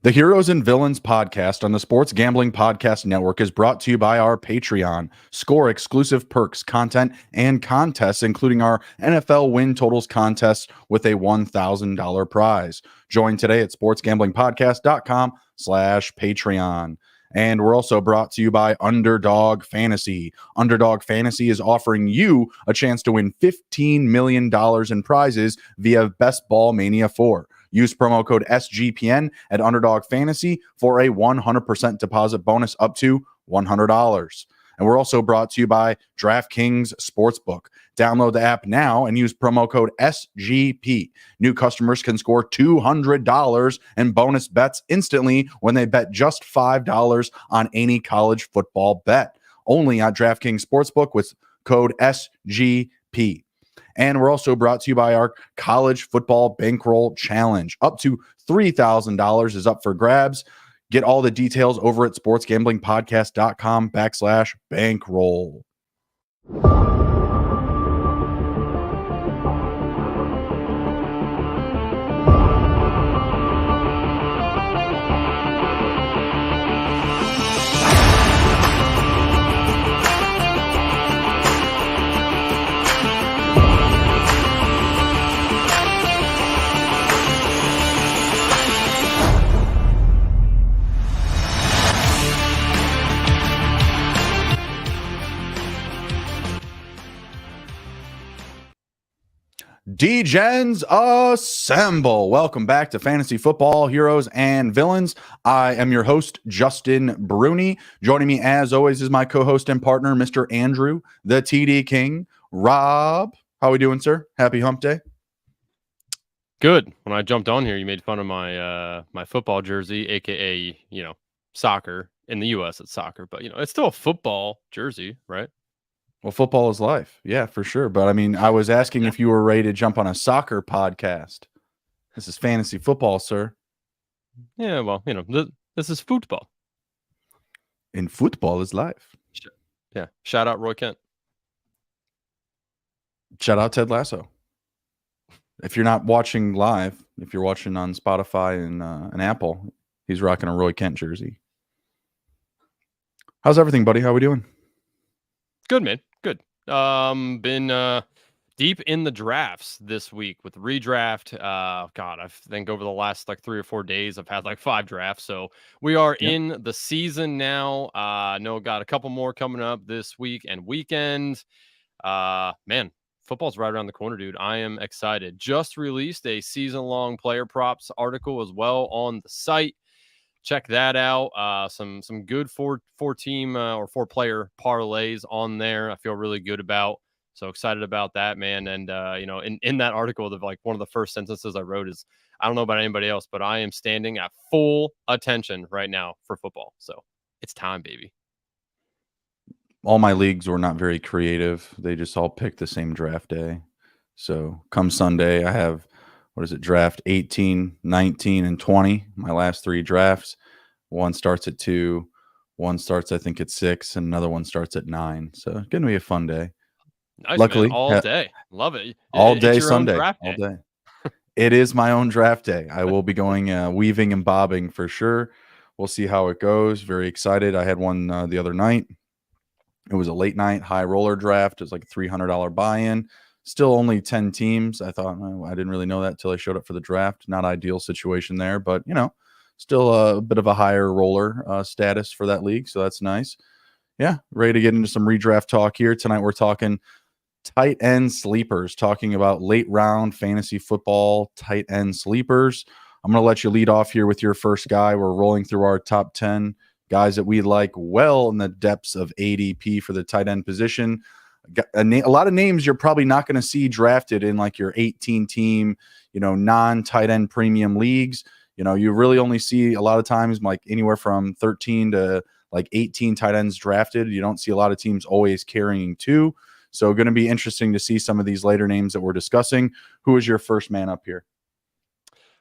The Heroes and Villains podcast on the Sports Gambling Podcast Network is brought to you by our Patreon. Score exclusive perks, content, and contests, including our NFL win totals contest with a $1,000 prize. Join today at sportsgamblingpodcast.com/Patreon. And we're also brought to you by Underdog Fantasy. Underdog Fantasy is offering you a chance to win $15 million in prizes via Best Ball Mania 4. Use promo code SGPN at Underdog Fantasy for a 100% deposit bonus up to $100. And we're also brought to you by DraftKings Sportsbook. Download the app now and use promo code SGP. New customers can score $200 in bonus bets instantly when they bet just $5 on any college football bet. Only on DraftKings Sportsbook with code SGP. And we're also brought to you by our college football bankroll challenge. Up to $3,000 is up for grabs. Get all the details over at sportsgamblingpodcast.com/bankroll. D-Gens assemble. Welcome back to Fantasy Football Heroes and Villains. I am your host, Justin Bruni. Joining me, as always, is my co-host and partner, Mr. Andrew, the TD King. Rob, how are we doing, sir? Happy hump day. Good. When I jumped on here, you made fun of my my football jersey, aka soccer. In the U.S., it's soccer, but it's still a football jersey, right? Well, football is life. Yeah, for sure. But I mean, I was asking if you were ready to jump on a soccer podcast. This is fantasy football, sir. Yeah, well, this is football. And football is life. Yeah. Shout out Roy Kent. Shout out Ted Lasso. If you're not watching live, if you're watching on Spotify and Apple, he's rocking a Roy Kent jersey. How's everything, buddy? How we doing? Good, man. Good. Been deep in the drafts this week with redraft. God, I think over the last 3 or 4 days, I've had 5 drafts. So we are in the season now. No, got a couple more coming up this week and weekend. Man, football's right around the corner, dude. I am excited. Just released a season-long player props article as well on the site. Check that out. Some good four team or 4 player parlays on there. I feel really good about. So excited about that, man. And in that article, one of the first sentences I wrote is, I don't know about anybody else, but I am standing at full attention right now for football. So it's time, baby. All my leagues were not very creative. They just all picked the same draft day. So come Sunday, I have draft 18, 19, and 20. My last 3 drafts. One starts at 2, one starts, I think, at 6, and another one starts at 9. So it's going to be a fun day. Nice, luckily, man. All day. Love it. All day Sunday. All day. It is my own draft day. I will be going weaving and bobbing for sure. We'll see how it goes. Very excited. I had one the other night. It was a late night high roller draft. It was like a $300 buy-in. Still only 10 teams. I thought, I didn't really know that until I showed up for the draft. Not ideal situation there, but, still a bit of a higher roller status for that league. So that's nice. Yeah, ready to get into some redraft talk here. Tonight we're talking tight end sleepers, talking about late round fantasy football tight end sleepers. I'm going to let you lead off here with your first guy. We're rolling through our top 10 guys that we like well in the depths of ADP for the tight end position. A lot of names you're probably not going to see drafted in your 18 team, non-tight end premium leagues. You really only see a lot of times anywhere from 13 to 18 tight ends drafted. You don't see a lot of teams always carrying 2. So going to be interesting to see some of these later names that we're discussing. Who is your first man up here?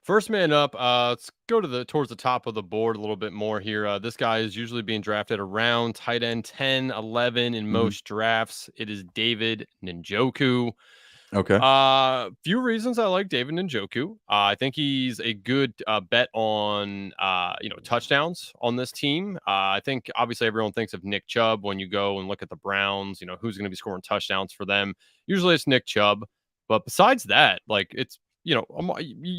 First man up, let's go towards the top of the board a little bit more here. This guy is usually being drafted around tight end 10, 11 in most drafts. It is David Njoku. Okay. Few reasons I like David Njoku. I think he's a good bet on touchdowns on this team. I think obviously everyone thinks of Nick Chubb when you go and look at the Browns. Who's going to be scoring touchdowns for them? Usually it's Nick Chubb, but besides that, like it's you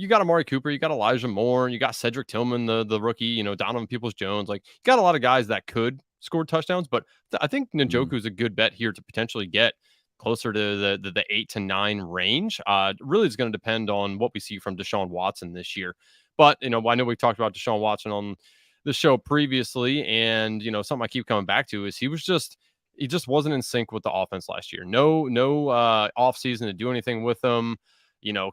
got Amari Cooper, you got Elijah Moore, you got Cedric Tillman, the rookie, Donovan Peoples-Jones. Like you got a lot of guys that could score touchdowns, but I think Njoku is a good bet here to potentially get closer to the 8 to 9 range. Really is going to depend on what we see from Deshaun Watson this year. But, I know we've talked about Deshaun Watson on the show previously, and, something I keep coming back to is he just wasn't in sync with the offense last year. No off season to do anything with them.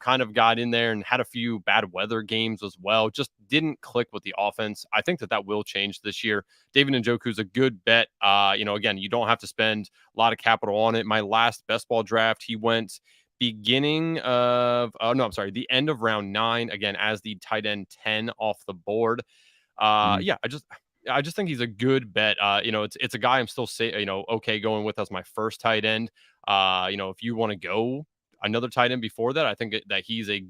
Kind of got in there and had a few bad weather games as well. Just didn't click with the offense. I think that will change this year. David Njoku is a good bet. Again, you don't have to spend a lot of capital on it. My last best ball draft, he went beginning of, the end of round 9, again, as the tight end 10 off the board. Yeah, I just think he's a good bet. It's a guy I'm still okay going with as my first tight end. If you want to go another tight end before that, I think that he's a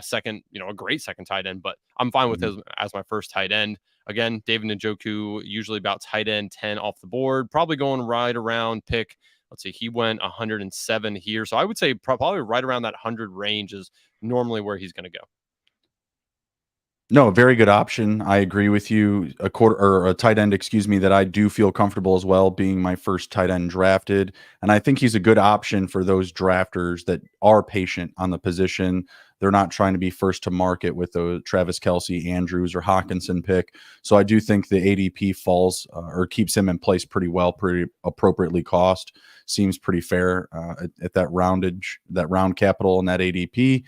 second, a great second tight end, but I'm fine with him as my first tight end. Again, David Njoku, usually about tight end 10 off the board, probably going right around pick. Let's see, he went 107 here. So I would say probably right around that 100 range is normally where he's going to go. No, very good option. I agree with you. A tight end, excuse me, that I do feel comfortable as well, being my first tight end drafted. And I think he's a good option for those drafters that are patient on the position. They're not trying to be first to market with the Travis Kelce, Andrews, or Hawkinson pick. So I do think the ADP falls or keeps him in place pretty well, pretty appropriately cost. Seems pretty fair at that round capital and that ADP.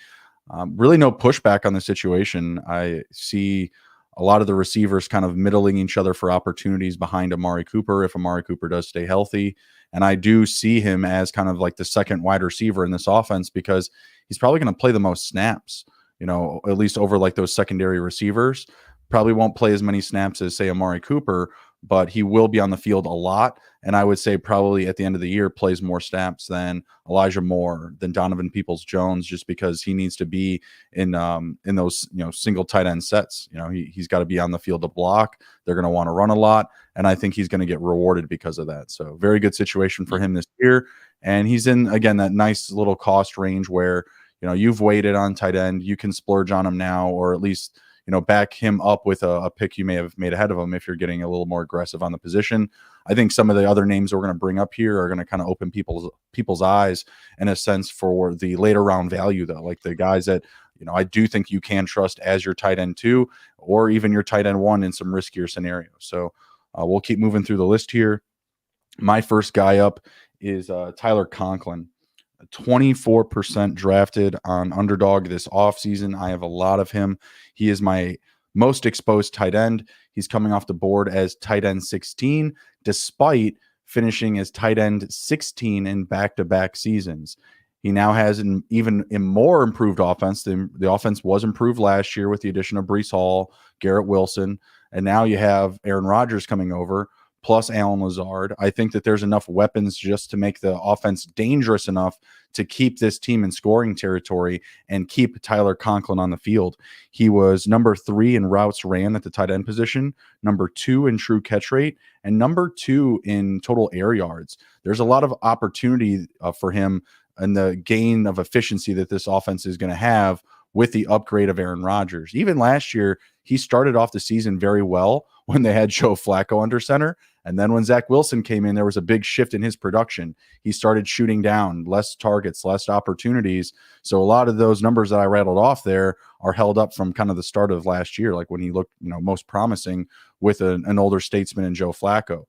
Really no pushback on the situation. I see a lot of the receivers kind of middling each other for opportunities behind Amari Cooper if Amari Cooper does stay healthy. And I do see him as kind of like the second wide receiver in this offense because he's probably going to play the most snaps, at least over like those secondary receivers. Probably won't play as many snaps as, say, Amari Cooper, but he will be on the field a lot. And I would say probably at the end of the year plays more snaps than Elijah Moore, than Donovan Peoples-Jones, just because he needs to be in those single tight end sets. He's got to be on the field to block. They're going to want to run a lot, and I think he's going to get rewarded because of that. So very good situation for him this year, and he's in again that nice little cost range where you've waited on tight end, you can splurge on him now, or at least back him up with a pick you may have made ahead of him if you're getting a little more aggressive on the position. I think some of the other names we're going to bring up here are going to kind of open people's eyes in a sense for the later round value, though, like the guys that I do think you can trust as your tight end 2 or even your tight end 1 in some riskier scenarios. So we'll keep moving through the list here. My first guy up is Tyler Conklin. 24% drafted on Underdog this offseason. I have a lot of him. He is my most exposed tight end. He's coming off the board as tight end 16, despite finishing as tight end 16 in back-to-back seasons. He now has an even a more improved offense. The offense was improved last year with the addition of Breece Hall, Garrett Wilson, and now you have Aaron Rodgers coming over, plus Allen Lazard. I think that there's enough weapons just to make the offense dangerous enough to keep this team in scoring territory and keep Tyler Conklin on the field. He was number 3 in routes ran at the tight end position, number 2 in true catch rate, and number 2 in total air yards. There's a lot of opportunity for him and the gain of efficiency that this offense is going to have with the upgrade of Aaron Rodgers. Even last year, he started off the season very well when they had Joe Flacco under center. And then when Zach Wilson came in, there was a big shift in his production. He started shooting down, less targets, less opportunities. So a lot of those numbers that I rattled off there are held up from kind of the start of last year, like when he looked, most promising with an older statesman in Joe Flacco.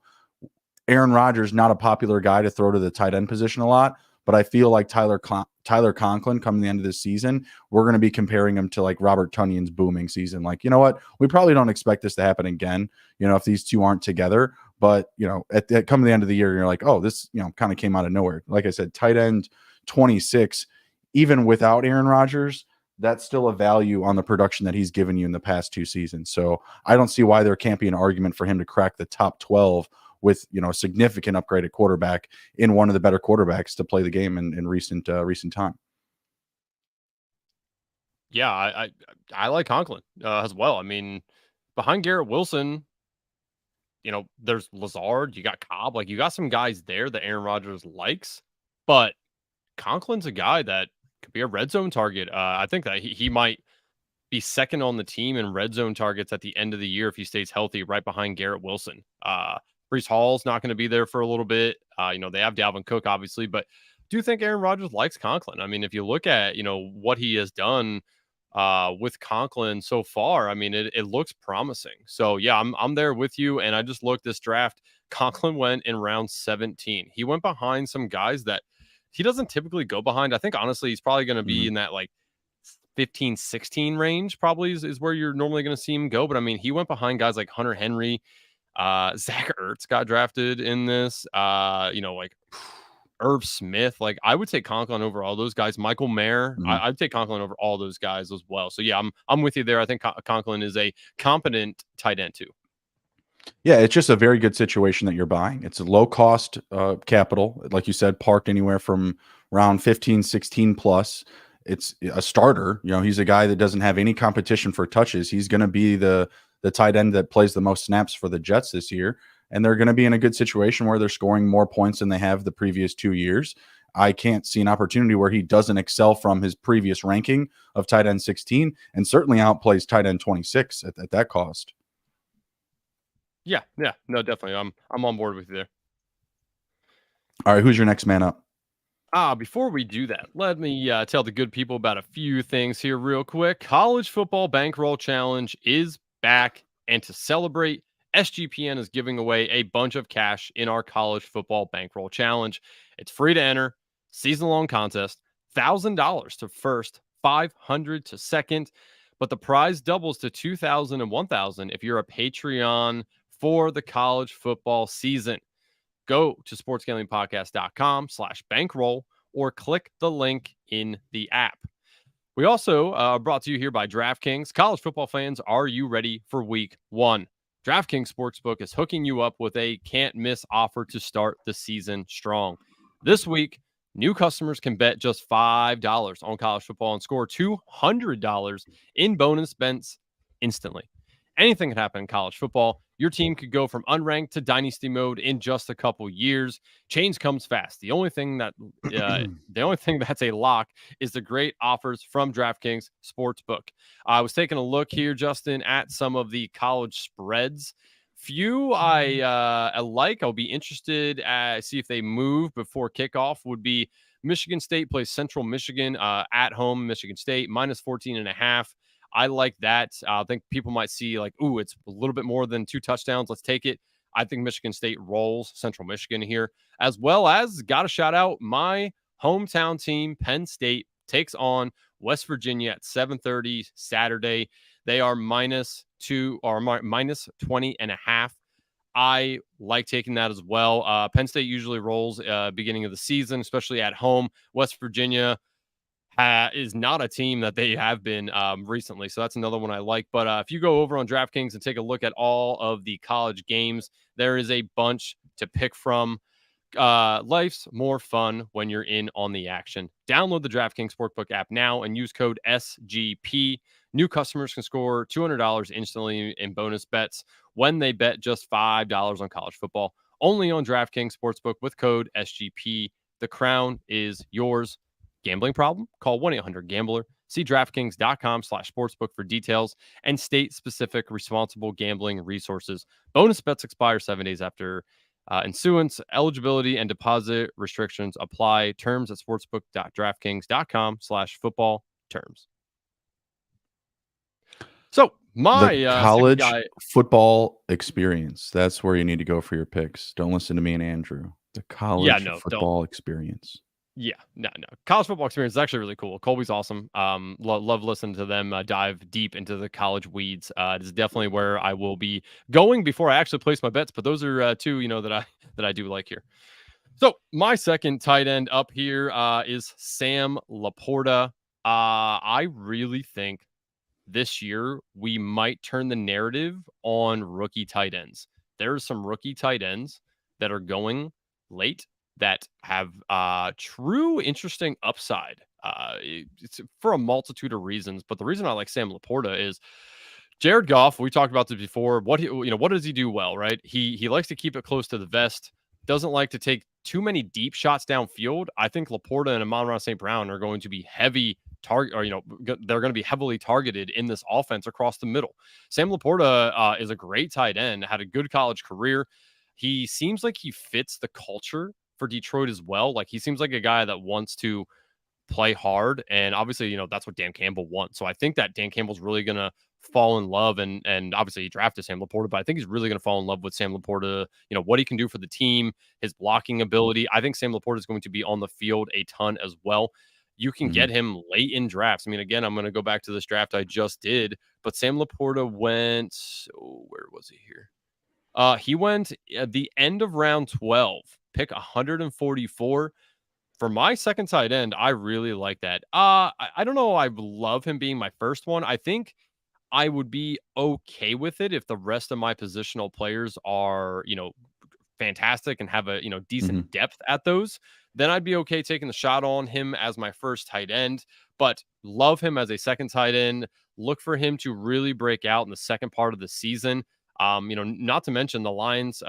Aaron Rodgers, not a popular guy to throw to the tight end position a lot, but I feel like Tyler Conklin coming the end of this season, we're going to be comparing him to like Robert Tunyon's booming season. Like, you know what? We probably don't expect this to happen again, if these two aren't together. But, at come the end of the year, you're like, oh, this, kind of came out of nowhere. Like I said, tight end 26, even without Aaron Rodgers, that's still a value on the production that he's given you in the past 2 seasons. So I don't see why there can't be an argument for him to crack the top 12 with, a significant upgraded quarterback in one of the better quarterbacks to play the game in recent time. Yeah, I like Conklin as well. I mean, behind Garrett Wilson, there's Lazard, you got Cobb, like you got some guys there that Aaron Rodgers likes, but Conklin's a guy that could be a red zone target. I think that he might be second on the team in red zone targets at the end of the year if he stays healthy, right behind Garrett Wilson. Brees Hall's not going to be there for a little bit. They have Dalvin Cook, obviously, but do you think Aaron Rodgers likes Conklin? I mean, if you look at, what he has done with Conklin so far, I mean, it looks promising. So yeah, I'm there with you. And I just looked this draft. Conklin went in round 17. He went behind some guys that he doesn't typically go behind. I think honestly, he's probably going to be in that like 15, 16 range, probably is where you're normally going to see him go. But I mean, he went behind guys like Hunter Henry, Zach Ertz got drafted in this, like Irv Smith. Like I would take Conklin over all those guys. Michael Mayer, I'd take Conklin over all those guys as well. So yeah, I'm with you there. I think Conklin is a competent tight end too. Yeah, it's just a very good situation that you're buying. It's a low cost capital, like you said, parked anywhere from round 15, 16 plus. It's a starter. He's a guy that doesn't have any competition for touches. He's going to be the tight end that plays the most snaps for the Jets this year. And they're going to be in a good situation where they're scoring more points than they have the previous 2 years. I can't see an opportunity where he doesn't excel from his previous ranking of tight end 16 and certainly outplays tight end 26 at that cost. Yeah, no, definitely. I'm on board with you there. All right, who's your next man up? Before we do that, let me tell the good people about a few things here real quick. College Football Bankroll Challenge is back, and to celebrate, SGPN is giving away a bunch of cash in our College Football Bankroll Challenge. It's free to enter, season-long contest, $1,000 to first, $500 to second, but the prize doubles to $2,000 and $1,000 if you're a Patreon for the college football season. Go to sportsgamblingpodcast.com/bankroll or click the link in the app. We also are brought to you here by DraftKings. College football fans, are you ready for week 1? DraftKings Sportsbook is hooking you up with a can't-miss offer to start the season strong. This week, new customers can bet just $5 on college football and score $200 in bonus bets instantly. Anything can happen in college football. Your team could go from unranked to dynasty mode in just a couple years. Change comes fast. The only thing that's a lock is the great offers from DraftKings Sportsbook. I was taking a look here, Justin, at some of the college spreads. Few I like. I'll be interested see if they move before kickoff. Would be Michigan State plays Central Michigan at home. Michigan State minus 14.5. I like that. I think people might see like, ooh, it's a little bit more than 2 touchdowns. Let's take it. I think Michigan State rolls Central Michigan here, as well as got to shout out my hometown team, Penn State, takes on West Virginia at 7:30 Saturday. They are minus 20.5. I like taking that as well. Penn State usually rolls beginning of the season, especially at home. West Virginia is not a team that they have been recently. So that's another one I like. But if you go over on DraftKings and take a look at all of the college games, there is a bunch to pick from. Life's more fun when you're in on the action. Download the DraftKings Sportsbook app now and use code SGP. New customers can score $200 instantly in bonus bets when they bet just $5 on college football. Only on DraftKings Sportsbook with code SGP. The crown is yours. Gambling problem? Call 1-800-GAMBLER. See DraftKings.com/sportsbook for details and state-specific responsible gambling resources. Bonus bets expire 7 days after issuance. Eligibility and deposit restrictions apply. Terms at sportsbook.draftkings.com/football terms. So the college football experience. That's where you need to go for your picks. Don't listen to me and Andrew. The college football experience. Yeah, no. College football experience is actually really cool. Colby's awesome. Love listening to them dive deep into the college weeds. It is definitely where I will be going before I actually place my bets. But those are two, that I do like here. So my second tight end up here is Sam Laporta. I really think this year we might turn the narrative on rookie tight ends. There's some rookie tight ends that are going late that have true interesting upside. It's for a multitude of reasons, but the reason I like Sam Laporta is Jared Goff. We talked about this before. What does he do well? Right, he likes to keep it close to the vest. Doesn't like to take too many deep shots downfield. I think Laporta and Amon-Ra St. Brown are going to be heavy target, or they're going to be heavily targeted in this offense across the middle. Sam Laporta is a great tight end, had a good college career. He seems like he fits the culture for Detroit as well. Like he seems like a guy that wants to play hard, and obviously, that's what Dan Campbell wants. So I think that Dan Campbell's really going to fall in love, and obviously he drafted Sam Laporta, but I think he's really going to fall in love with Sam Laporta, what he can do for the team, his blocking ability. I think Sam Laporta is going to be on the field a ton as well. You can get him late in drafts. I mean, again, I'm going to go back to this draft I just did, but Sam Laporta went, where was he here? He went at the end of round 12, pick 144. For my second tight end, I really like that. I don't know. I love him being my first one. I think I would be okay with it if the rest of my positional players are, fantastic and have a, decent depth at those. Then I'd be okay taking the shot on him as my first tight end, but love him as a second tight end. Look for him to really break out in the second part of the season. Not to mention the Lions,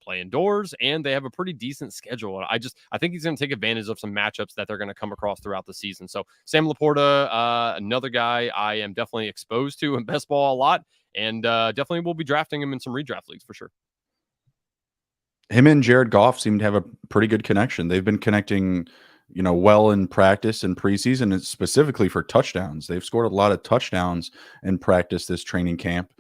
play indoors and they have a pretty decent schedule. I think he's going to take advantage of some matchups that they're going to come across throughout the season. So Sam Laporta, another guy I am definitely exposed to in best ball a lot, and definitely will be drafting him in some redraft leagues for sure. Him and Jared Goff seem to have a pretty good connection. They've been connecting, well in practice and preseason, and specifically for touchdowns. They've scored a lot of touchdowns in practice this training camp.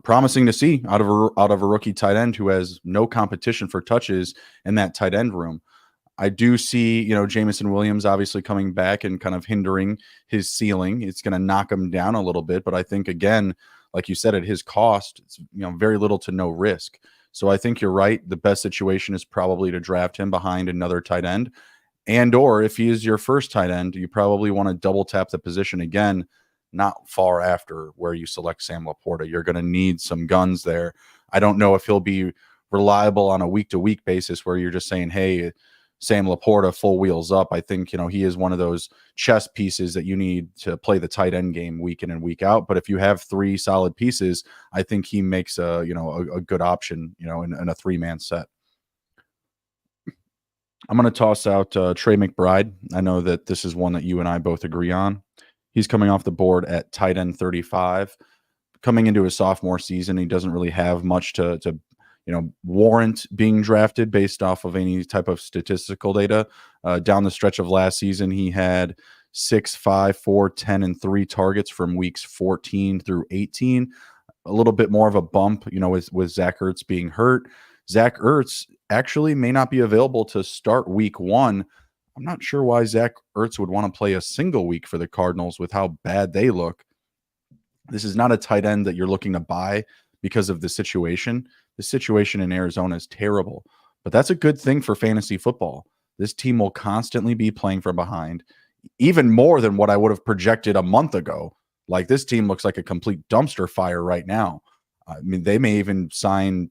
Promising to see out of a rookie tight end who has no competition for touches in that tight end room. I do see, Jameson Williams obviously coming back and kind of hindering his ceiling. It's going to knock him down a little bit, but I think, again, like you said, at his cost, it's very little to no risk. So I think you're right. The best situation is probably to draft him behind another tight end, and or if he is your first tight end, you probably want to double tap the position again, not far after where you select Sam Laporta. You're going to need some guns there. I don't know if he'll be reliable on a week-to-week basis where you're just saying, hey, Sam Laporta, full wheels up. I think, he is one of those chess pieces that you need to play the tight end game week in and week out. But if you have three solid pieces, I think he makes a good option, in a 3-man set. I'm going to toss out Trey McBride. I know that this is one that you and I both agree on. He's coming off the board at tight end 35. Coming into his sophomore season, he doesn't really have much to warrant being drafted based off of any type of statistical data. Down the stretch of last season, he had 6, 5, 4, 10, and 3 targets from weeks 14 through 18. A little bit more of a bump, with Zach Ertz being hurt. Zach Ertz actually may not be available to start week 1. I'm not sure why Zach Ertz would want to play a single week for the Cardinals with how bad they look. This is not a tight end that you're looking to buy because of the situation. The situation in Arizona is terrible, but that's a good thing for fantasy football. This team will constantly be playing from behind, even more than what I would have projected a month ago. Like, this team looks like a complete dumpster fire right now. I mean, they may even sign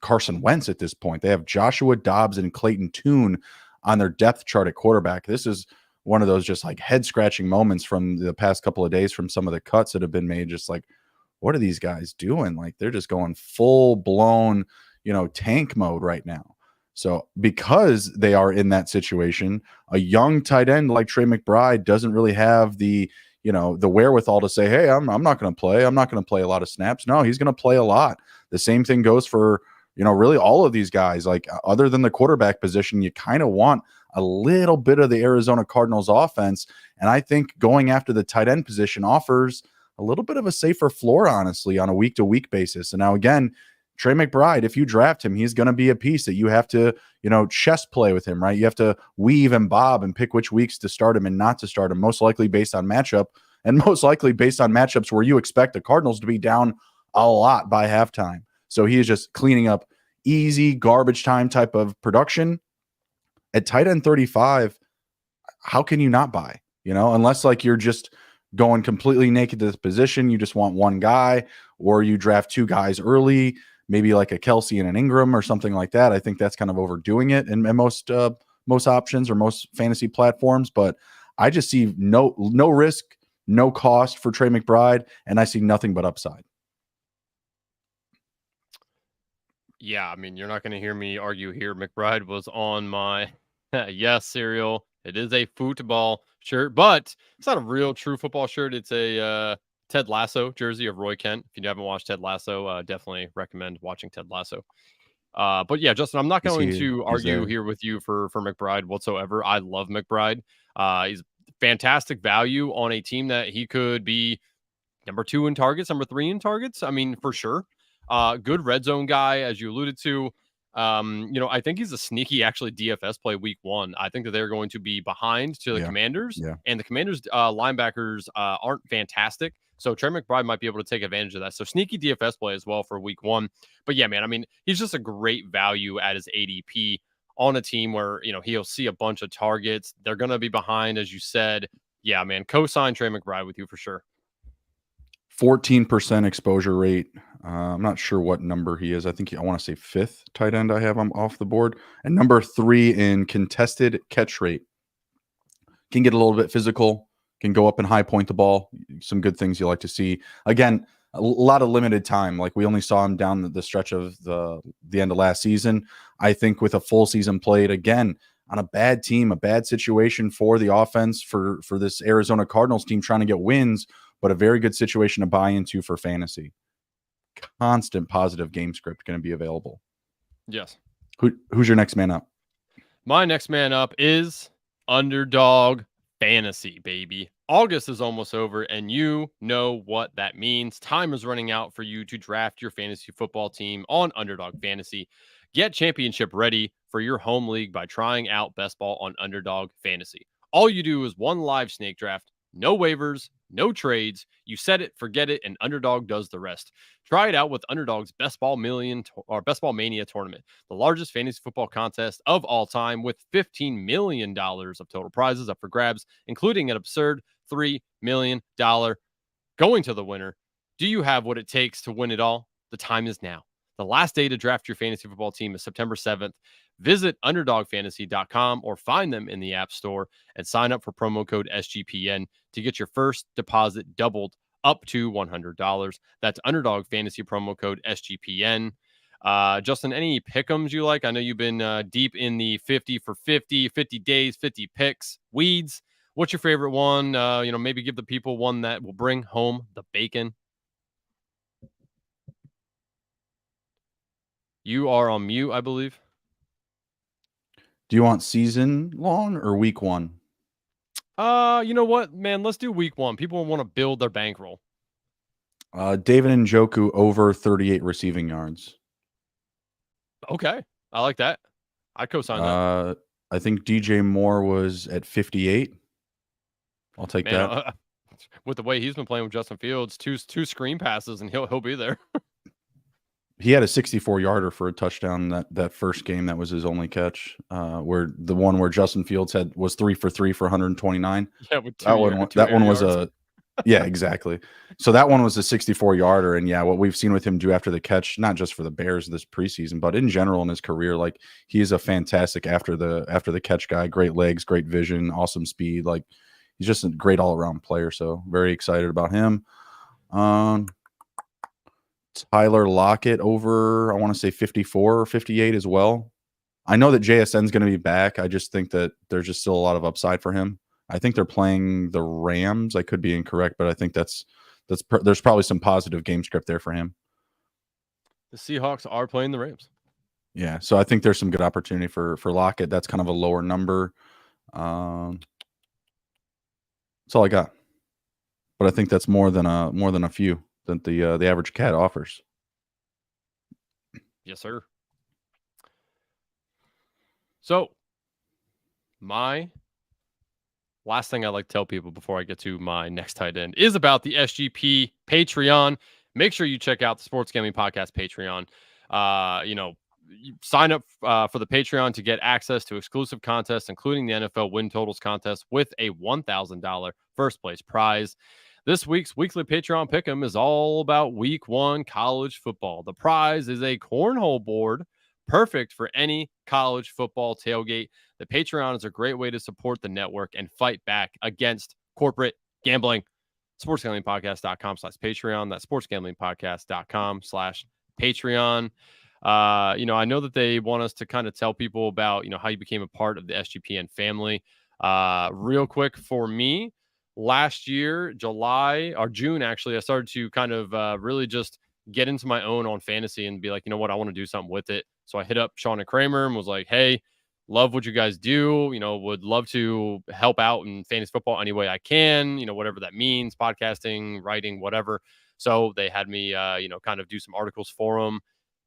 Carson Wentz at this point. They have Joshua Dobbs and Clayton Tune on their depth chart at quarterback. This is one of those just like head scratching moments from the past couple of days from some of the cuts that have been made. Just like, what are these guys doing? Like, they're just going full blown, tank mode right now. So because they are in that situation, a young tight end like Trey McBride doesn't really have the wherewithal to say, hey, I'm not going to play. I'm not going to play a lot of snaps. No, he's going to play a lot. The same thing goes for, really all of these guys. Like, other than the quarterback position, you kind of want a little bit of the Arizona Cardinals offense. And I think going after the tight end position offers a little bit of a safer floor, honestly, on a week-to-week basis. And now, again, Trey McBride, if you draft him, he's going to be a piece that you have to, chess play with him, right? You have to weave and bob and pick which weeks to start him and not to start him, most likely based on matchup, and most likely based on matchups where you expect the Cardinals to be down a lot by halftime. So he is just cleaning up easy garbage time type of production. At tight end 35, how can you not buy? Unless like you're just going completely naked to this position, you just want one guy, or you draft 2 guys early. maybe like a Kelsey and an Ingram or something like that. I think that's kind of overdoing it in most options or most fantasy platforms. But I just see no risk, no cost for Trey McBride, and I see nothing but upside. Yeah, I mean, you're not going to hear me argue here. McBride was on my yes cereal. It is a football shirt, but it's not a real true football shirt. It's a Ted Lasso jersey of Roy Kent. If you haven't watched Ted Lasso, definitely recommend watching Ted Lasso. But yeah, Justin, I'm not going to He's argue there. here with you for McBride whatsoever. I love McBride. He's fantastic value on a team that he could be number 2 in targets, number 3 in targets. I mean, for sure. Good red zone guy, as you alluded to. I think he's a sneaky, actually, DFS play week 1. I think that they're going to be behind to the Commanders, and the Commanders linebackers aren't fantastic. So Trey McBride might be able to take advantage of that. So sneaky DFS play as well for week 1. But yeah, man, I mean, he's just a great value at his ADP on a team where, he'll see a bunch of targets. They're going to be behind, as you said. Yeah, man, co-sign Trey McBride with you for sure. 14% exposure rate. I'm not sure what number he is. I want to say 5th tight end I have him off the board. And number 3 in contested catch rate. Can get a little bit physical, can go up and high point the ball. Some good things you like to see. Again, a lot of limited time. Like we only saw him down the stretch of the end of last season. I think with a full season played, again, on a bad team, a bad situation for the offense for this Arizona Cardinals team trying to get wins, but a very good situation to buy into for fantasy. Constant positive game script going to be available. Yes. Who's your next man up? My next man up is Underdog Fantasy, baby. August is almost over, and you know what that means. Time is running out for you to draft your fantasy football team on Underdog Fantasy. Get championship ready for your home league by trying out Best Ball on Underdog Fantasy. All you do is one live snake draft, no waivers, no trades. You set it, forget it, and Underdog does the rest. Try it out with Underdog's Best Ball Best Ball Mania tournament, the largest fantasy football contest of all time, with $15 million of total prizes up for grabs, including an absurd $3 million going to the winner. Do you have what it takes to win it all? The time is now. The last day to draft your fantasy football team is September 7th. Visit underdogfantasy.com or find them in the App Store and sign up for promo code SGPN to get your first deposit doubled up to $100. That's Underdog Fantasy promo code SGPN. Justin, any pick'ems you like? I know you've been deep in the 50 for 50, 50 days, 50 picks, weeds. What's your favorite one? Maybe give the people one that will bring home the bacon. You are on mute, I believe. Do you want season long or week 1? You know what, man? Let's do week 1. People want to build their bankroll. David Njoku over 38 receiving yards. Okay, I like that. I co-sign that. I think DJ Moore was at 58. I'll take that. With the way he's been playing with Justin Fields, two screen passes and he'll be there. He had a 64-yarder for a touchdown that first game. That was his only catch. Where the one where Justin Fields was 3 for 3 for 129. Yeah, with that one was a yeah, exactly. So that one was a 64-yarder, and yeah, what we've seen with him do after the catch, not just for the Bears this preseason, but in general in his career, like he is a fantastic after the catch guy. Great legs, great vision, awesome speed. Like he's just a great all around player. So very excited about him. Tyler Lockett over, I want to say 54 or 58 as well. I know that JSN is going to be back. I just think that there's just still a lot of upside for him. I think they're playing the Rams. I could be incorrect, but I think there's probably some positive game script there for him. The Seahawks are playing the Rams. Yeah, so I think there's some good opportunity for Lockett. That's kind of a lower number. That's all I got. But I think that's more than a few that the average cat offers. Yes, sir. So, my last thing I like to tell people before I get to my next tight end is about the SGP Patreon. Make sure you check out the Sports Gambling Podcast Patreon. You sign up for the Patreon to get access to exclusive contests, including the NFL win totals contest with a $1,000 first place prize. This week's weekly Patreon Pick'em is all about week 1 college football. The prize is a cornhole board, perfect for any college football tailgate. The Patreon is a great way to support the network and fight back against corporate gambling. sportsgamblingpodcast.com/Patreon. That's sportsgamblingpodcast.com/Patreon. I know that they want us to kind of tell people about, how you became a part of the SGPN family. Real quick for me, last year, July or June, actually, I started to kind of really just get into my own on fantasy and be like, you know what, I want to do something with it. So I hit up Sean and Kramer and was like, hey, love what you guys do. Would love to help out in fantasy football any way I can, whatever that means, podcasting, writing, whatever. So they had me, kind of do some articles for them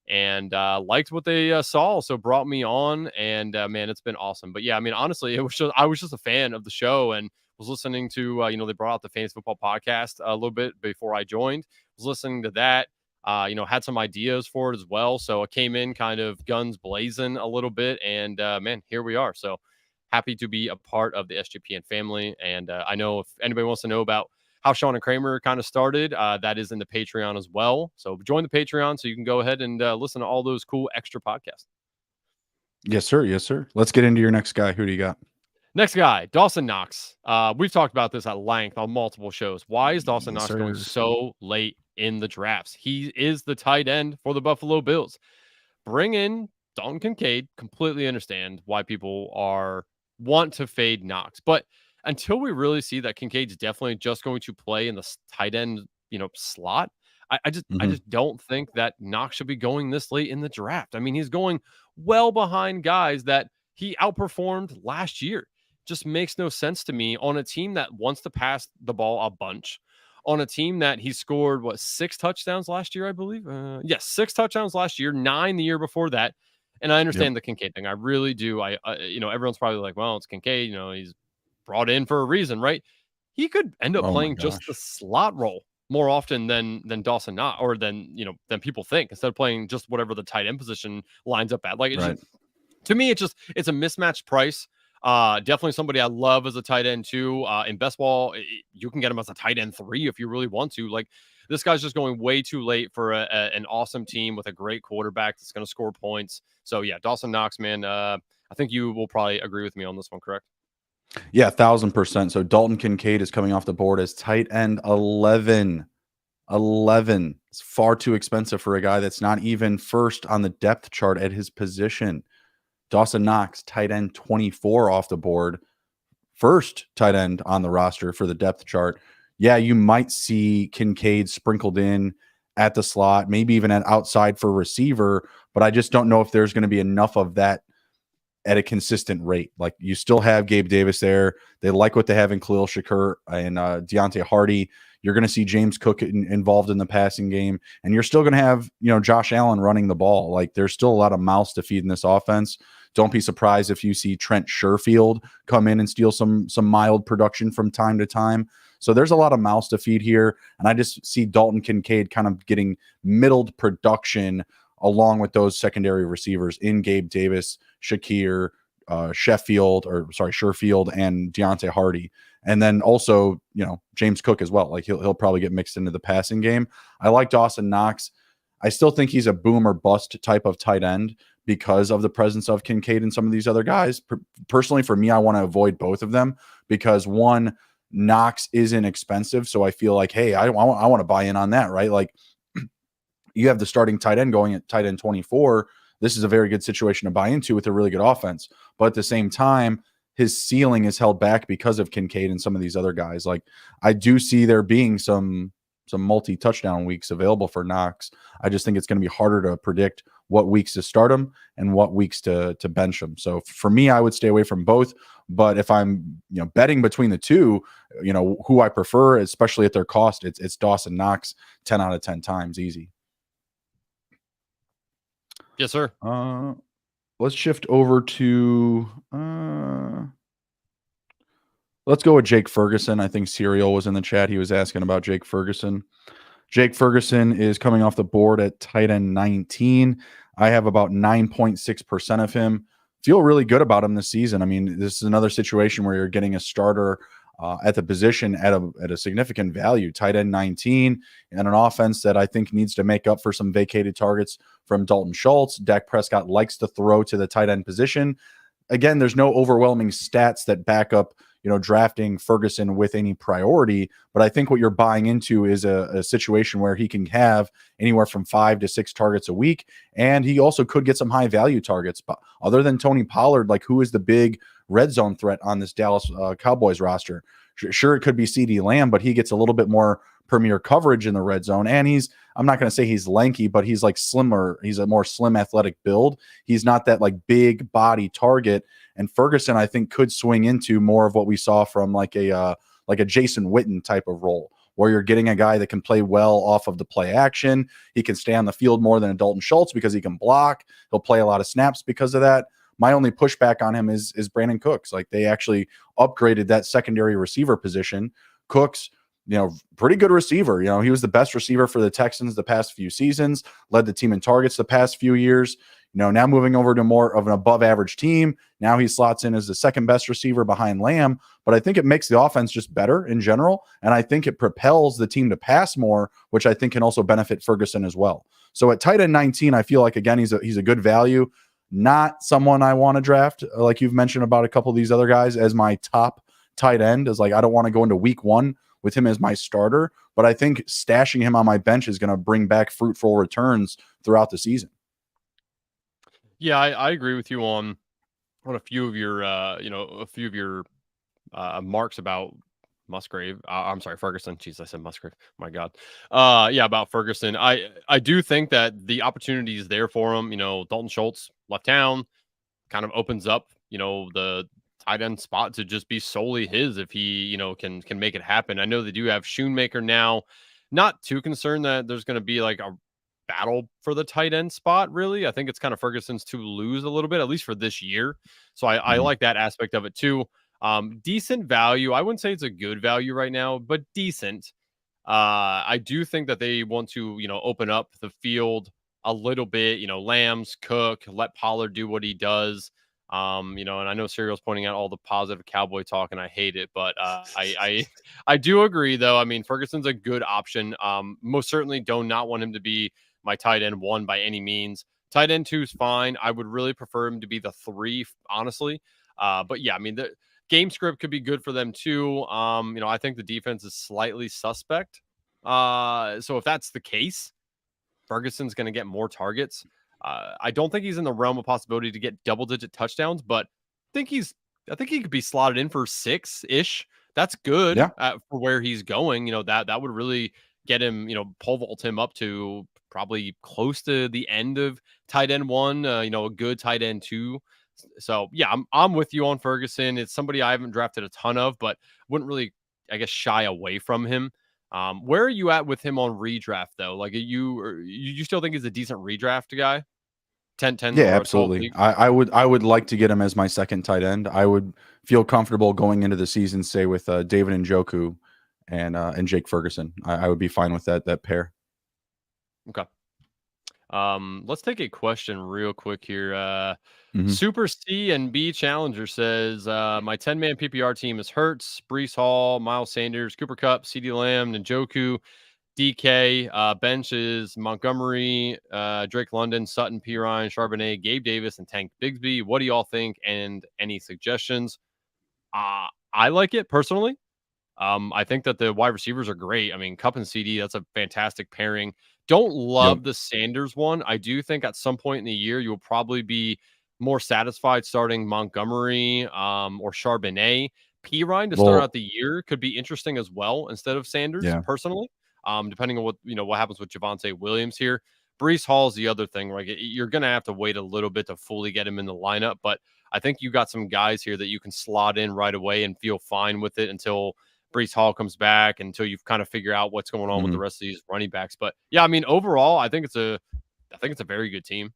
and liked what they saw. So brought me on and man, it's been awesome. But yeah, I mean, honestly, I was just a fan of the show and was listening to, they brought out the Fantasy Football Podcast a little bit before I joined, was listening to that. Had some ideas for it as well. So I came in kind of guns blazing a little bit and man, here we are. So happy to be a part of the SGPN family. And I know if anybody wants to know about how Sean and Kramer kind of started, that is in the Patreon as well. So join the Patreon so you can go ahead and listen to all those cool extra podcasts. Yes, sir. Yes, sir. Let's get into your next guy. Who do you got? Next guy, Dawson Knox. We've talked about this at length on multiple shows. Why is Dawson Knox going so late in the drafts? He is the tight end for the Buffalo Bills. Bring in Dalton Kincaid. Completely understand why people want to fade Knox, but until we really see that Kincaid's definitely just going to play in the tight end, slot, I just don't think that Knox should be going this late in the draft. I mean, he's going well behind guys that he outperformed last year. Just makes no sense to me on a team that wants to pass the ball a bunch, on a team that he scored 6 touchdowns last year, I believe. Yes, 6 touchdowns last year, 9 the year before that. And I understand the Kincaid thing. I really do. Everyone's probably like, well, it's Kincaid. He's brought in for a reason, right? He could end up playing just the slot role more often than Dawson Knox, or than people think, instead of playing just whatever the tight end position lines up at. Like, to me, it's a mismatched price. Definitely somebody I love as a tight end too. In best ball, you can get him as a tight end 3 if you really want to. Like, this guy's just going way too late for an awesome team with a great quarterback that's going to score points. So yeah, Dawson Knox, man. I think you will probably agree with me on this one, correct? Yeah, 1,000%. So Dalton Kincaid is coming off the board as tight end 11. 11. It's far too expensive for a guy that's not even first on the depth chart at his position. Dawson Knox, tight end 24 off the board. First tight end on the roster for the depth chart. Yeah, you might see Kincaid sprinkled in at the slot, maybe even at outside for receiver, but I just don't know if there's going to be enough of that at a consistent rate. Like, you still have Gabe Davis there. They like what they have in Khalil Shakur and Deontay Hardy. You're going to see James Cook involved in the passing game, and you're still going to have, Josh Allen running the ball. Like, there's still a lot of mouths to feed in this offense. Don't be surprised if you see Trent Sherfield come in and steal some mild production from time to time. So there's a lot of mouths to feed here, and I just see Dalton Kincaid kind of getting middled production along with those secondary receivers in Gabe Davis, Shakir, Sherfield, and Deontay Hardy. And then also, James Cook as well. Like, he'll probably get mixed into the passing game. I like Dawson Knox. I still think he's a boom or bust type of tight end because of the presence of Kincaid and some of these other guys. Personally, for me, I want to avoid both of them because, one, Knox isn't expensive. So I feel like, hey, I want to buy in on that, right? Like, you have the starting tight end going at tight end 24. This is a very good situation to buy into with a really good offense. But at the same time, his ceiling is held back because of Kincaid and some of these other guys. Like, I do see there being some multi-touchdown weeks available for Knox. I just think it's going to be harder to predict what weeks to start him and what weeks to bench him. So for me, I would stay away from both. But if I'm betting between the two, who I prefer, especially at their cost, it's Dawson Knox 10 out of 10 times easy. Yes, sir. Let's shift over to let's go with Jake Ferguson. I think Serial was in the chat. He was asking about Jake Ferguson. Jake Ferguson is coming off the board at tight end 19. I have about 9.6% of him. Feel really good about him this season. I mean, this is another situation where you're getting a starter at the position at a significant value. Tight end 19 and an offense that I think needs to make up for some vacated targets from Dalton Schultz. Dak Prescott likes to throw to the tight end position. Again, there's no overwhelming stats that back up, drafting Ferguson with any priority. But I think what you're buying into is a situation where he can have anywhere from 5 to 6 targets a week. And he also could get some high value targets. But other than Tony Pollard, like, who is the big red zone threat on this Dallas Cowboys roster? Sure, it could be CeeDee Lamb, but he gets a little bit more premier coverage in the red zone. And I'm not going to say he's lanky, but he's like slimmer. He's a more slim athletic build. He's not that like big body target. And Ferguson, I think, could swing into more of what we saw from like a Jason Witten type of role, where you're getting a guy that can play well off of the play action. He can stay on the field more than a Dalton Schultz because he can block. He'll play a lot of snaps because of that. My only pushback on him is Brandon Cooks. Like, they actually upgraded that secondary receiver position. Cooks, pretty good receiver. He was the best receiver for the Texans the past few seasons, led the team in targets the past few years. Now moving over to more of an above average team. Now he slots in as the second best receiver behind Lamb, but I think it makes the offense just better in general. And I think it propels the team to pass more, which I think can also benefit Ferguson as well. So at tight end 19, I feel like, again, he's a good value, not someone I want to draft. Like you've mentioned about a couple of these other guys as my top tight end, is like, I don't want to go into week one with him as my starter, but I think stashing him on my bench is going to bring back fruitful returns throughout the season. Yeah, I agree with you on a few of your marks about Musgrave. I'm sorry, Ferguson. Jeez, I said Musgrave. My God. Yeah, about Ferguson. I do think that the opportunity is there for him. Dalton Schultz left town, kind of opens up, the tight end spot to just be solely his if he, can make it happen. I know they do have Schoonmaker now. Not too concerned that there's going to be like a battle for the tight end spot, really. I think it's kind of Ferguson's to lose a little bit, at least for this year. So I like that aspect of it too. Decent value. I wouldn't say it's a good value right now, but decent. I do think that they want to, open up the field a little bit, Lambs, Cook, let Pollard do what he does. And I know Serial's pointing out all the positive Cowboy talk, and I hate it, but I do agree though. I mean, Ferguson's a good option. Most certainly do not want him to be my tight end 1 by any means. Tight end 2 is fine. I would really prefer him to be the 3, honestly. But yeah, I mean, the game script could be good for them too. I think the defense is slightly suspect. So if that's the case, Ferguson's going to get more targets. I don't think he's in the realm of possibility to get double-digit touchdowns, but I think he could be slotted in for 6-ish. That's good. Yeah. For where he's going. That would really get him, pole vault him up to probably close to the end of tight end 1. A good tight end 2. So yeah, I'm with you on Ferguson. It's somebody I haven't drafted a ton of, but wouldn't really, I guess, shy away from him. Where are you at with him on redraft though? Like, you still think he's a decent redraft guy? 10. Yeah, absolutely. I would like to get him as my second tight end. I would feel comfortable going into the season, say, with David Njoku and Jake Ferguson. I would be fine with that pair. Okay. Let's take a question real quick here. Mhm. Super C and B Challenger says, my 10-man PPR team is Hurts, Brees Hall, Miles Sanders, Cooper Kupp, CeeDee Lamb, Njoku, DK. Bench is Montgomery, Drake London, Sutton, Pirine, Charbonnet, Gabe Davis, and Tank Bigsby. What do y'all think? And any suggestions? I like it personally. I think that the wide receivers are great. I mean, Kupp and CD, that's a fantastic pairing. Don't love the Sanders one. I do think at some point in the year, you'll probably be more satisfied starting Montgomery or Charbonnet. Pirine to start out the year could be interesting as well instead of Sanders, personally, depending on what happens with Javonte Williams here. Brees Hall is the other thing. Like, you're going to have to wait a little bit to fully get him in the lineup, but I think you got some guys here that you can slot in right away and feel fine with it until Brees Hall comes back, until you've kind of figured out what's going on with the rest of these running backs. But yeah, I mean, overall, I think it's a very good team.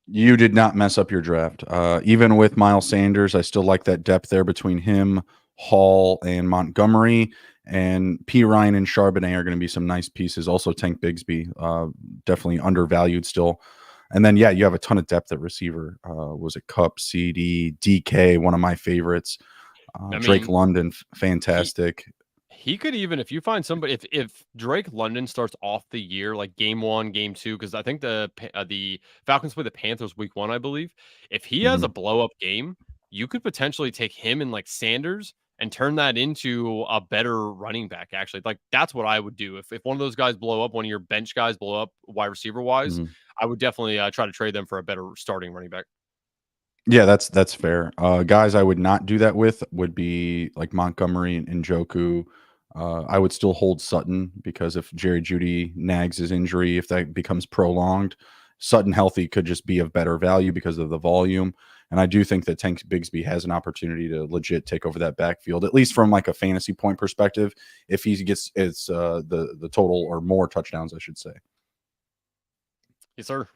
You did not mess up your draft. Even with Miles Sanders, I still like that depth there between him, Hall, and Montgomery. And Pirine and Charbonnet are going to be some nice pieces. Also, Tank Bigsby, definitely undervalued still. And then, yeah, you have a ton of depth at receiver. Was it Kupp, CD, DK, one of my favorites. I Drake mean, London, he fantastic. he could even if you find somebody if Drake London starts off the year like game 1, game 2 cuz I think the Falcons play the Panthers week 1, I believe. If he has a Mhm. blow up game, you could potentially take him and like Sanders and turn that into a better running back actually. Like that's what I would do. If one of those guys blow up, one of your bench guys blow up wide receiver wise, Mhm. I would definitely try to trade them for a better starting running back. Yeah, that's fair. Guys I would not do that with would be like Montgomery and Njoku. I would still hold Sutton because if Jerry Jeudy nags his injury, if that becomes prolonged, Sutton healthy could just be of better value because of the volume. And I do think that Tank Bigsby has an opportunity to legit take over that backfield, at least from like a fantasy point perspective, if he gets the total or more touchdowns, I should say. Yes, sir.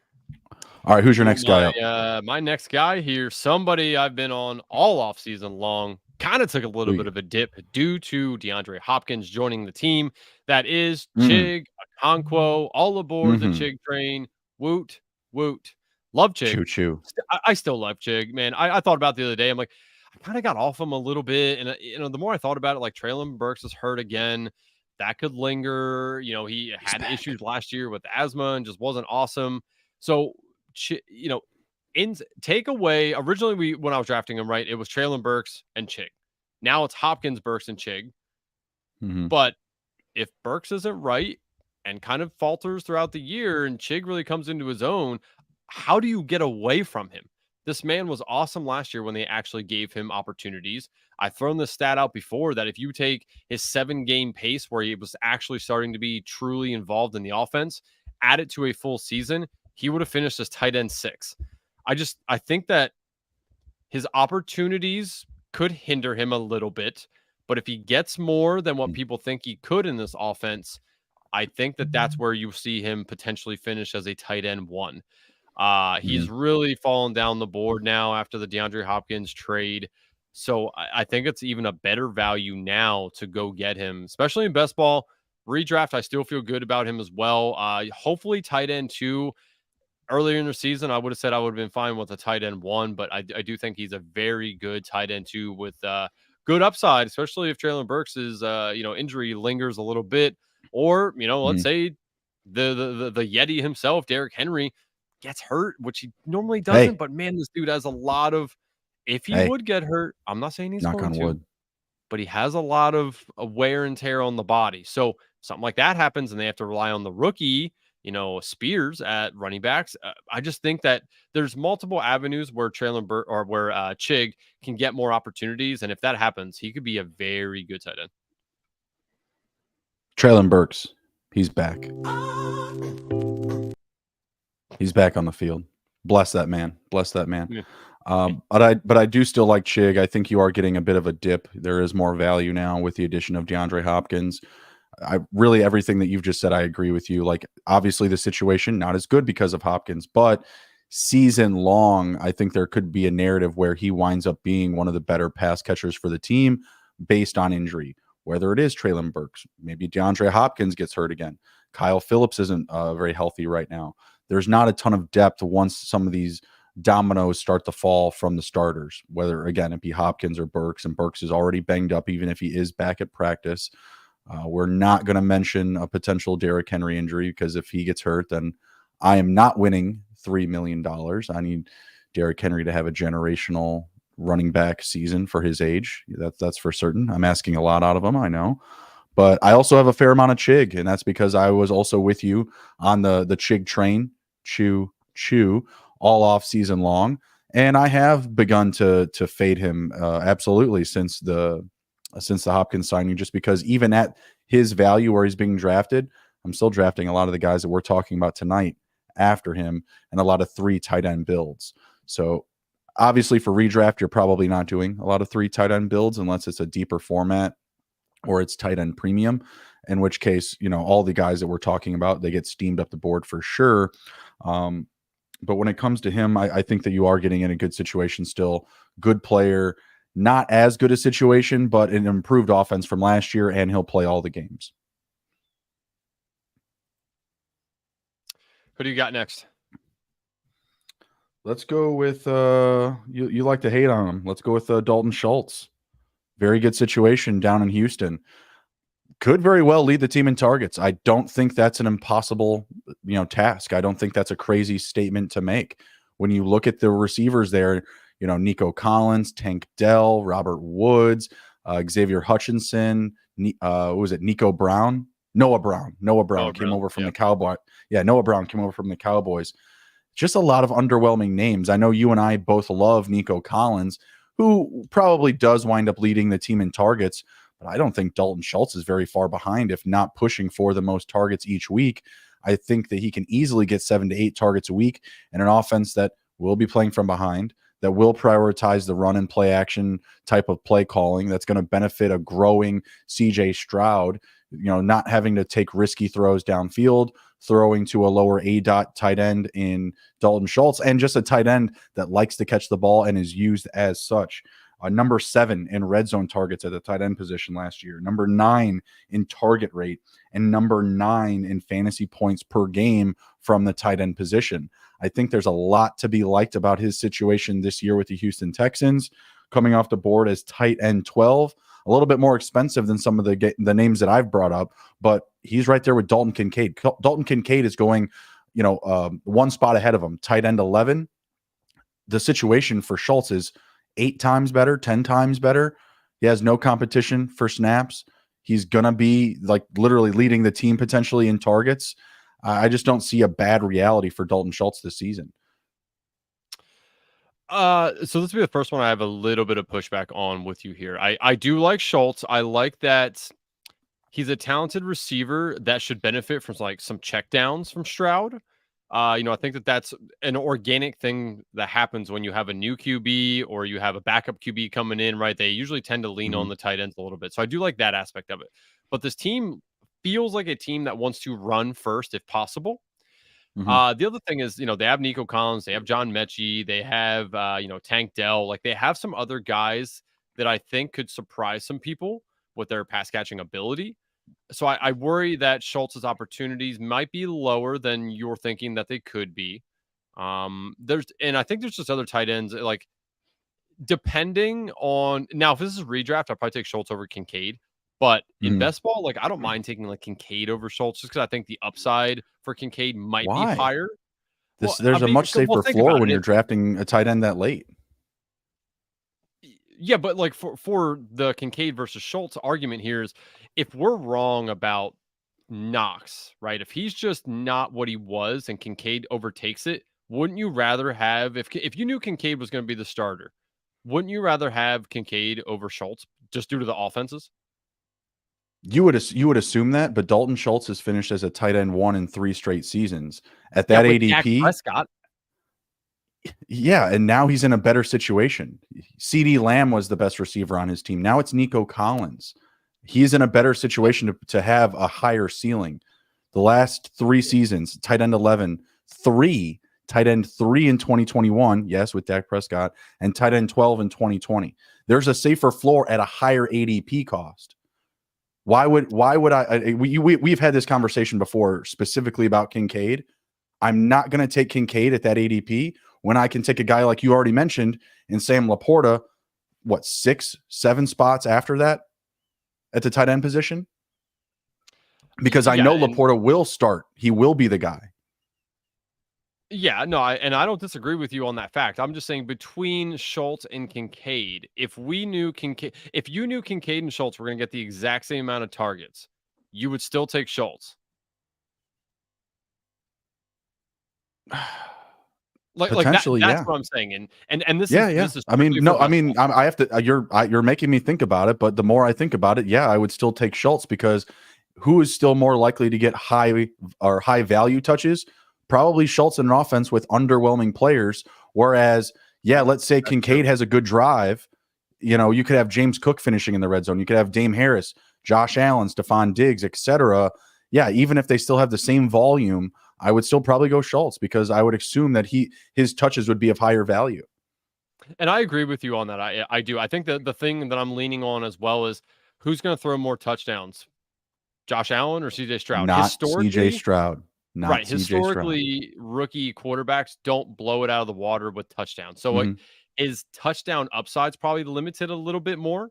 All right, who's your Ooh, next guy up? my next guy here, somebody I've been on all off season long, kind of took a little bit Who of a dip due to DeAndre Hopkins joining the team. That is Mm, Chig Okonkwo, all aboard the mm-hmm. Chig train. Woot, woot. Love Chig. Choo choo. I still love Chig, man. I thought about it the other day. I'm like, I kind of got off him a little bit. And, the more I thought about it, like Traylon Burks is hurt again. That could linger. He He's had back. issues last year with asthma and just wasn't awesome. So, in take away originally when I was drafting him, right, it was Traylon Burks and Chig. Now it's Hopkins, Burks, and Chig. Mhm. But if Burks isn't right and kind of falters throughout the year and Chig really comes into his own, how do you get away from him? This man was awesome last year when they actually gave him opportunities. I've thrown this stat out before that if you take his 7-game pace where he was actually starting to be truly involved in the offense, add it to a full season, he would have finished as tight end 6. I think that his opportunities could hinder him a little bit, but if he gets more than what Mm. people think he could in this offense, I think that that's where you see him potentially finish as a tight end 1. He's Mhm. really fallen down the board now after the DeAndre Hopkins trade. So I think it's even a better value now to go get him, especially in best ball. Redraft, I still feel good about him as well. Hopefully, tight end 2 earlier in the season, I would have said I would have been fine with a tight end 1, but I do think he's a very good tight end 2 with good upside, especially if Traylon Burks' injury lingers a little bit, or let's Mhm. say the Yeti himself, Derrick Henry, gets hurt, which he normally doesn't. Hey, But man, this dude has a lot of. If he hey, would get hurt, I'm not saying he's knock going on to, wood. but he has a lot of wear and tear on the body. So something like that happens, and they have to rely on the rookie, Spears at running backs. I just think that there's multiple avenues where or where Chig can get more opportunities, and if that happens, he could be a very good tight end. Traylon Burks, he's back. He's back on the field. Bless that man. Bless that man. Yeah. But I do still like Chig. I think you are getting a bit of a dip. There is more value now with the addition of DeAndre Hopkins. I really everything that you've just said, I agree with you. Like obviously the situation not as good because of Hopkins, but season long, I think there could be a narrative where he winds up being one of the better pass catchers for the team based on injury. Whether it is Traylon Burks, maybe DeAndre Hopkins gets hurt again. Kyle Phillips isn't very healthy right now. There's not a ton of depth once some of these dominoes start to fall from the starters, whether again it be Hopkins or Burks, and Burks is already banged up, even if he is back at practice. We're not going to mention a potential Derrick Henry injury because if he gets hurt, then I am not winning $3 million. I need Derrick Henry to have a generational running back season for his age. That's for certain. I'm asking a lot out of him, I know. But I also have a fair amount of Chig, and that's because I was also with you on the Chig train, chew, chew, all off season long. And I have begun to fade him absolutely since the Hopkins signing, just because even at his value where he's being drafted, I'm still drafting a lot of the guys that we're talking about tonight after him and a lot of 3 tight end builds. So obviously for redraft, you're probably not doing a lot of 3 tight end builds unless it's a deeper format or it's tight end premium, in which case, all the guys that we're talking about, they get steamed up the board for sure. Um, but when it comes to him, I think that you are getting in a good situation still. Good player, not as good a situation, but an improved offense from last year, and he'll play all the games. Who do you got next? Let's go with you like to hate on him. Let's go with Dalton Schultz. Very good situation down in Houston. Could very well lead the team in targets. I don't think that's an impossible, task. I don't think that's a crazy statement to make. When you look at the receivers there, Nico Collins, Tank Dell, Robert Woods, Xavier Hutchinson, what was it? Nico Brown, Noah Brown. Noah Brown came over from the Cowboys. Yeah, Noah Brown came over from the Cowboys. Just a lot of underwhelming names. I know you and I both love Nico Collins, who probably does wind up leading the team in targets, but I don't think Dalton Schultz is very far behind, if not pushing for the most targets each week. I think that he can easily get 7 to 8 targets a week in an offense that will be playing from behind, that will prioritize the run and play action type of play calling, that's going to benefit a growing CJ Stroud, not having to take risky throws downfield, throwing to a lower A-dot tight end in Dalton Schultz, and just a tight end that likes to catch the ball and is used as such. Number 7 in red zone targets at the tight end position last year, number 9 in target rate, and number 9 in fantasy points per game from the tight end position. I think there's a lot to be liked about his situation this year with the Houston Texans, coming off the board as tight end 12, a little bit more expensive than some of the names that I've brought up, but he's right there with Dalton Kincaid. Dalton Kincaid is going, one spot ahead of him, tight end 11. The situation for Schultz is 8 times better, 10 times better. He has no competition for snaps. He's going to be like literally leading the team potentially in targets. I just don't see a bad reality for Dalton Schultz this season. So this will be the first one I have a little bit of pushback on with you here. I do like Schultz. I like that he's a talented receiver that should benefit from like some checkdowns from Stroud. I think that's an organic thing that happens when you have a new QB or you have a backup QB coming in, right? They usually tend to lean on the tight ends a little bit. So I do like that aspect of it. But this team feels like a team that wants to run first if possible. The other thing is, they have Nico Collins, they have John Mechie, they have, Tank Dell. Like they have some other guys that I think could surprise some people with their pass catching ability. So I worry that Schultz's opportunities might be lower than you're thinking that they could be. And I think there's just other tight ends like depending on now, if this is redraft, I'll probably take Schultz over Kincaid. But in best ball, like I don't mind taking like Kincaid over Schultz just because I think the upside for Kincaid might be higher. There's a much safer floor when you're drafting a tight end that late. Yeah, but like for the Kincaid versus Schultz argument here is if we're wrong about Knox, right? If he's just not what he was and Kincaid overtakes it, wouldn't you rather have if you knew Kincaid was going to be the starter, wouldn't you rather have Kincaid over Schultz just due to the offenses? You would assume that, but Dalton Schultz has finished as a tight end 1 in 3 straight seasons at that ADP. Dak Prescott. Yeah, and now he's in a better situation. CeeDee Lamb was the best receiver on his team. Now it's Nico Collins. He's in a better situation to have a higher ceiling. The last 3 seasons, tight end 11, 3, tight end 3 in 2021, yes, with Dak Prescott, and tight end 12 in 2020. There's a safer floor at a higher ADP cost. Why would I? We've had this conversation before, specifically about Kincaid. I'm not going to take Kincaid at that ADP when I can take a guy like you already mentioned in Sam Laporta, 6, 7 spots after that at the tight end position? Because I know Laporta will start. He will be the guy. Yeah, no, I don't disagree with you on that fact. I'm just saying between Schultz and Kincaid, if you knew Kincaid and Schultz were going to get the exact same amount of targets, you would still take Schultz. Potentially, that's what I'm saying. And this is I mean, no, I mean, I have to. You're making me think about it, but the more I think about it, I would still take Schultz because who is still more likely to get high value touches? Probably Schultz in an offense with underwhelming players. Whereas, let's say Kincaid has a good drive. You could have James Cook finishing in the red zone. You could have Dame Harris, Josh Allen, Stephon Diggs, etc. Yeah, even if they still have the same volume, I would still probably go Schultz because I would assume that his touches would be of higher value. And I agree with you on that. I do. I think that the thing that I'm leaning on as well is who's going to throw more touchdowns, Josh Allen or CJ Stroud? Not CJ Stroud. Right. Historically, rookie quarterbacks don't blow it out of the water with touchdowns. So his touchdown upside's probably limited a little bit more.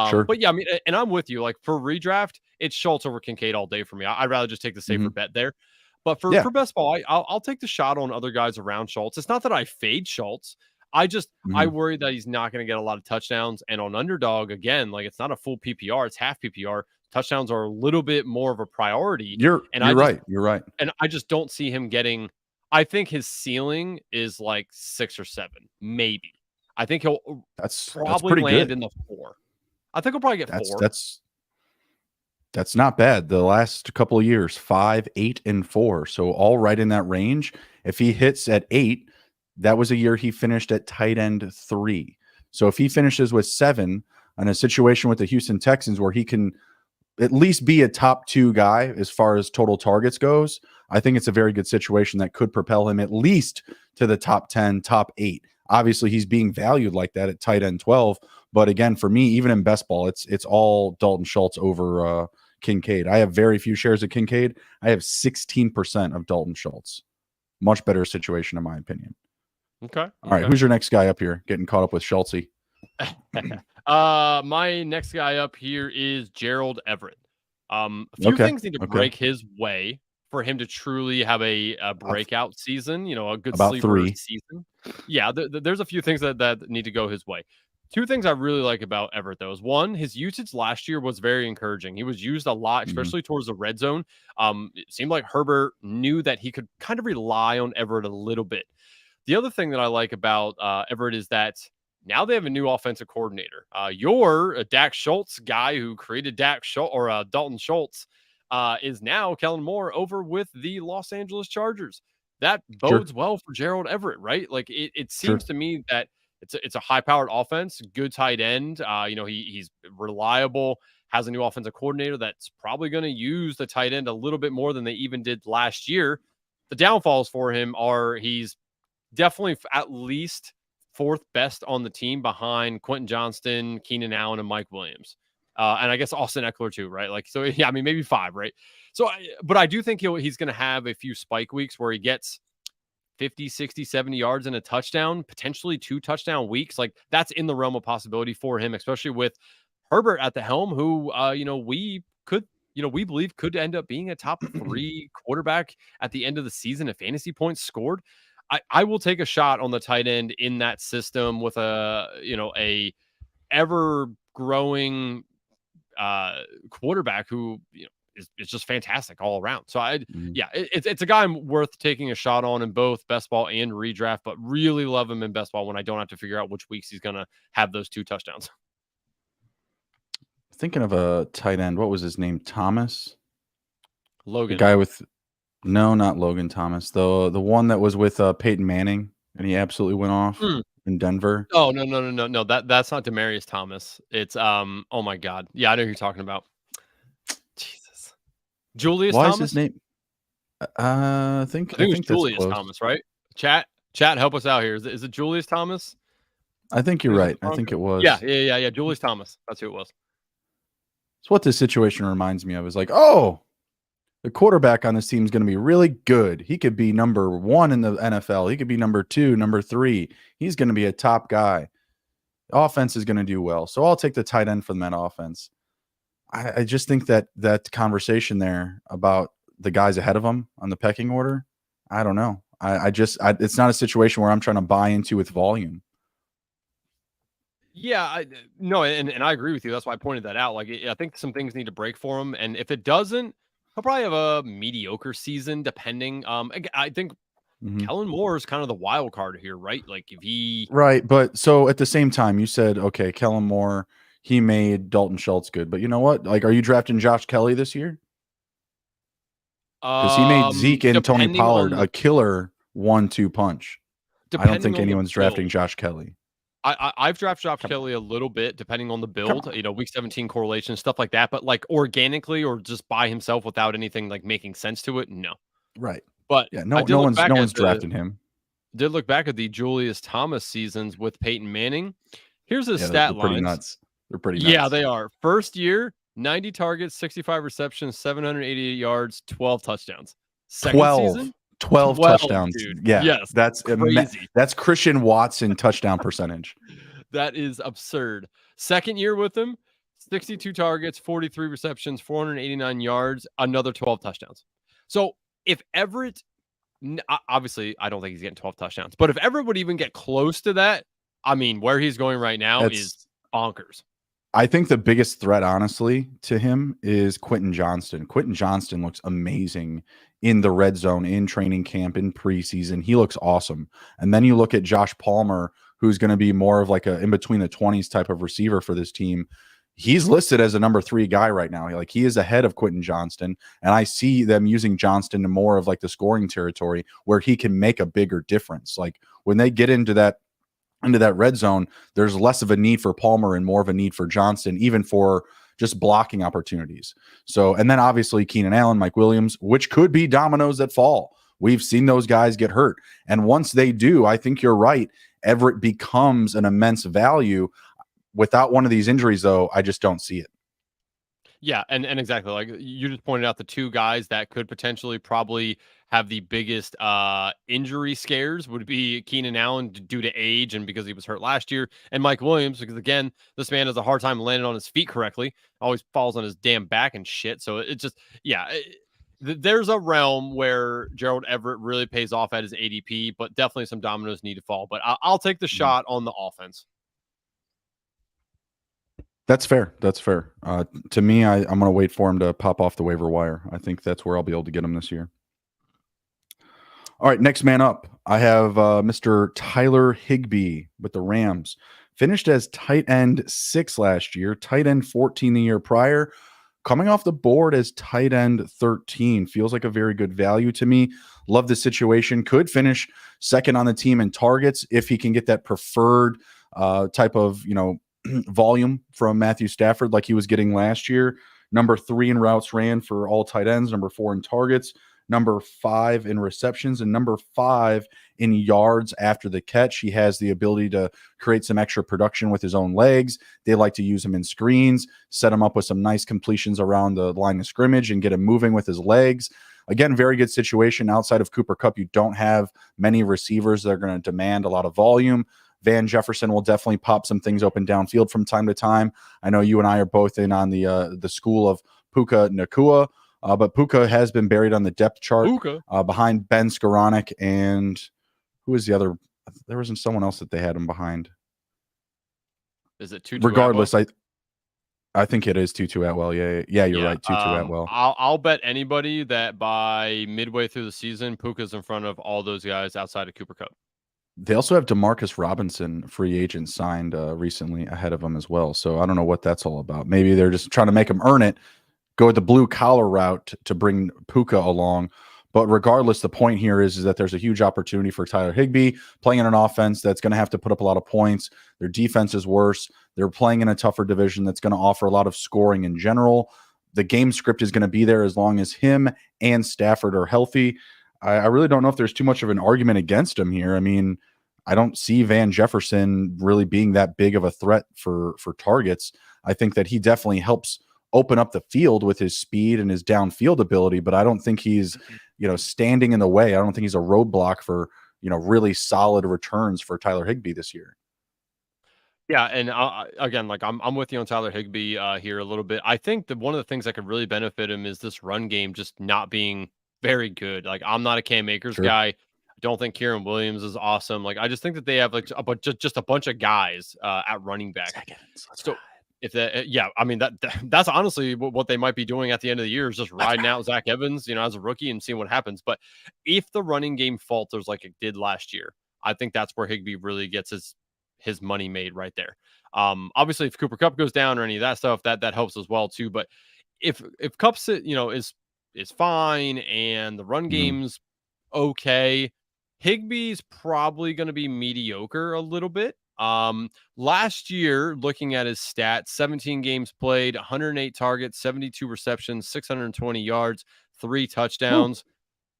Sure. But yeah, I mean, and I'm with you. Like for redraft, it's Schultz over Kincaid all day for me. I'd rather just take the safer Hmm. bet there. But Yeah. for best ball, I'll take the shot on other guys around Schultz. It's not that I fade Schultz. I Hmm. worry that he's not going to get a lot of touchdowns. And on underdog, again, like it's not a full PPR, it's half PPR. Touchdowns are a little bit more of a priority. And You're right. You're right. I just don't see him getting. I think his ceiling is like 6 or 7, maybe. I think he'll That's probably pretty land good. in the 4. I think he'll probably get That's 4. that's that's not bad. The last couple of years, 5, 8, and 4. So all right in that range. If he hits at 8, that was a year he finished at tight end 3. So if he finishes with 7 in a situation with the Houston Texans where he can at least be a top 2 guy as far as total targets goes, I think it's a very good situation that could propel him at least to the top 10, top 8. Obviously, he's being valued like that at tight end 12. But again, for me, even in best ball, it's all Dalton Schultz over Kincaid. I have very few shares of Kincaid. I have 16% of Dalton Schultz. Much better situation, in my opinion. Okay. All right, who's your next guy up here? Getting caught up with Schultzy. My next guy up here is Gerald Everett. A few things need to break his way for him to truly have a breakout season, a good About sleeper 3 season. Yeah, there's a few things that need to go his way. 2 things I really like about Everett, though, is one, his usage last year was very encouraging. He was used a lot, especially towards the red zone. It seemed like Herbert knew that he could kind of rely on Everett a little bit. The other thing that I like about Everett is that now they have a new offensive coordinator. Your Dak Schultz guy who created Dak Schultz or Dalton Schultz is now Kellen Moore over with the Los Angeles Chargers. That bodes well for Gerald Everett, right? Like it seems to me that it's a high powered offense, good tight end. He's reliable, has a new offensive coordinator that's probably going to use the tight end a little bit more than they even did last year. The downfalls for him are he's definitely at least 4th best on the team behind Quentin Johnston, Keenan Allen, and Mike Williams. And I guess Austin Eckler too, right? Like, so yeah, I mean, maybe 5, right? So, but I do think he's going to have a few spike weeks where he gets 50, 60, 70 yards and a touchdown, potentially 2 touchdown weeks. Like that's in the realm of possibility for him, especially with Herbert at the helm, who, we believe could end up being a top 3 quarterback at the end of the season if fantasy points scored. I will take a shot on the tight end in that system with a ever growing quarterback who is just fantastic all around. So it's a guy I'm worth taking a shot on in both best ball and redraft, but really love him in best ball when I don't have to figure out which weeks he's gonna have those 2 touchdowns. Thinking of a tight end. What was his name? Thomas? Logan. The guy with no, not Logan Thomas. The one that was with Peyton Manning and he absolutely went off in Denver. Oh, no. That's not Demaryius Thomas. It's oh my god. Yeah, I know who you're talking about. Jesus. Julius Why Thomas? is his name? I think it's that's Julius close. Thomas, right? Chat, help us out here. Is it Julius Thomas? I think you're right. I think it was. Yeah. Julius Thomas. That's who it was. It's what this situation reminds me of. Is like, oh, the quarterback on this team is going to be really good. He could be number 1 in the NFL. He could be number 2, number 3. He's going to be a top guy. The offense is going to do well. So I'll take the tight end from that offense. I just think that conversation there about the guys ahead of him on the pecking order, I don't know. It's not a situation where I'm trying to buy into with volume. Yeah, no, and I agree with you. That's why I pointed that out. Like, I think some things need to break for him, and if it doesn't, he'll probably have a mediocre season, depending. I think Kellen Moore is kind of the wild card here, right? Like, if he right, but so at the same time, you said, okay, Kellen Moore, he made Dalton Schultz good, but you know what? Like, are you drafting Josh Kelly this year? Because he made Zeke and Tony Pollard a killer 1-2 punch. I don't think anyone's drafting Josh Kelly. I've drafted Josh Kelly a little bit, depending on the build, week 17 correlation, stuff like that. But like organically or just by himself without anything like making sense to it, no. Right. But yeah, no one's drafting him. Did look back at the Julius Thomas seasons with Peyton Manning. Here's his stat lines. Pretty nuts. They're pretty nuts. Yeah, they are. First year, 90 targets, 65 receptions, 788 yards, 12 touchdowns. Second season, 12 touchdowns. Dude. Yeah. Yes, that's crazy. That's Christian Watson touchdown percentage. That is absurd. Second year with him, 62 targets, 43 receptions, 489 yards, another 12 touchdowns. So if Everett, obviously, I don't think he's getting 12 touchdowns, but if Everett would even get close to that, I mean, where he's going right now is bonkers. I think the biggest threat, honestly, to him is Quentin Johnston. Quentin Johnston looks amazing in the red zone, in training camp, in preseason. He looks awesome. And then you look at Josh Palmer, who's going to be more of like a in between the 20s type of receiver for this team. He's listed as a number 3 guy right now. Like, he is ahead of Quentin Johnston, and I see them using Johnston to more of like the scoring territory where he can make a bigger difference. Like, when they get into that red zone, there's less of a need for Palmer and more of a need for Johnston, even for just blocking opportunities. So, and then obviously Keenan Allen, Mike Williams, which could be dominoes that fall. We've seen those guys get hurt. And once they do, I think you're right, Everett becomes an immense value. Without one of these injuries, though, I just don't see it. Yeah, and exactly, like you just pointed out, the 2 guys that could potentially probably have the biggest injury scares would be Keenan Allen due to age and because he was hurt last year, and Mike Williams because, again, this man has a hard time landing on his feet correctly, always falls on his damn back and shit. So it just, yeah, there's a realm where Gerald Everett really pays off at his ADP, but definitely some dominoes need to fall. But I'll take the shot on the offense. That's fair. That's fair. To me, I'm going to wait for him to pop off the waiver wire. I think that's where I'll be able to get him this year. All right, next man up. I have Mr. Tyler Higbee with the Rams. Finished as tight end 6 last year, tight end 14 the year prior. Coming off the board as tight end 13. Feels like a very good value to me. Love the situation. Could finish second on the team in targets if he can get that preferred type of, volume from Matthew Stafford like he was getting last year. Number 3 in routes ran for all tight ends, number 4 in targets, number 5 in receptions, and number 5 in yards after the catch. He has the ability to create some extra production with his own legs. They like to use him in screens, set him up with some nice completions around the line of scrimmage and get him moving with his legs. Again, very good situation. Outside of Cooper Kupp, you don't have many receivers that are going to demand a lot of volume. Van Jefferson will definitely pop some things open downfield from time to time. I know you and I are both in on the school of Puka Nacua, but Puka has been buried on the depth chart behind Ben Skoranek, and who is the other? There wasn't someone else that they had him behind. Is it Tutu Regardless, Atwell? I think it is Tutu Atwell. Yeah, you're right. Tutu Atwell. I'll bet anybody that by midway through the season, Puka's in front of all those guys outside of Cooper Kupp. They also have Demarcus Robinson, free agent, signed recently ahead of them as well. So I don't know what that's all about. Maybe they're just trying to make him earn it, go the blue collar route to bring Puka along. But regardless, the point here is that there's a huge opportunity for Tyler Higbee playing in an offense that's going to have to put up a lot of points. Their defense is worse. They're playing in a tougher division that's going to offer a lot of scoring in general. The game script is going to be there as long as him and Stafford are healthy. I really don't know if there's too much of an argument against him here. I mean, I don't see Van Jefferson really being that big of a threat for targets. I think that he definitely helps open up the field with his speed and his downfield ability, but I don't think he's, standing in the way. I don't think he's a roadblock for, really solid returns for Tyler Higbee this year. Yeah, and again, like I'm with you on Tyler Higbee here a little bit. I think that one of the things that could really benefit him is this run game just not being very good. Like, I'm not a Cam Akers guy. I don't think Kieran Williams is awesome. Like, I just think that they have like just a bunch of guys at running back. So if that, I mean that's honestly what they might be doing at the end of the year is just riding out Zach Evans, as a rookie and seeing what happens. But if the running game falters like it did last year, I think that's where Higbee really gets his money made right there. Obviously, if Cooper Kupp goes down or any of that stuff, that helps as well too. But if Kupp is fine and the run game's okay, Higbee's probably going to be mediocre a little bit. Last year, looking at his stats, 17 games played, 108 targets, 72 receptions, 620 yards, 3 touchdowns.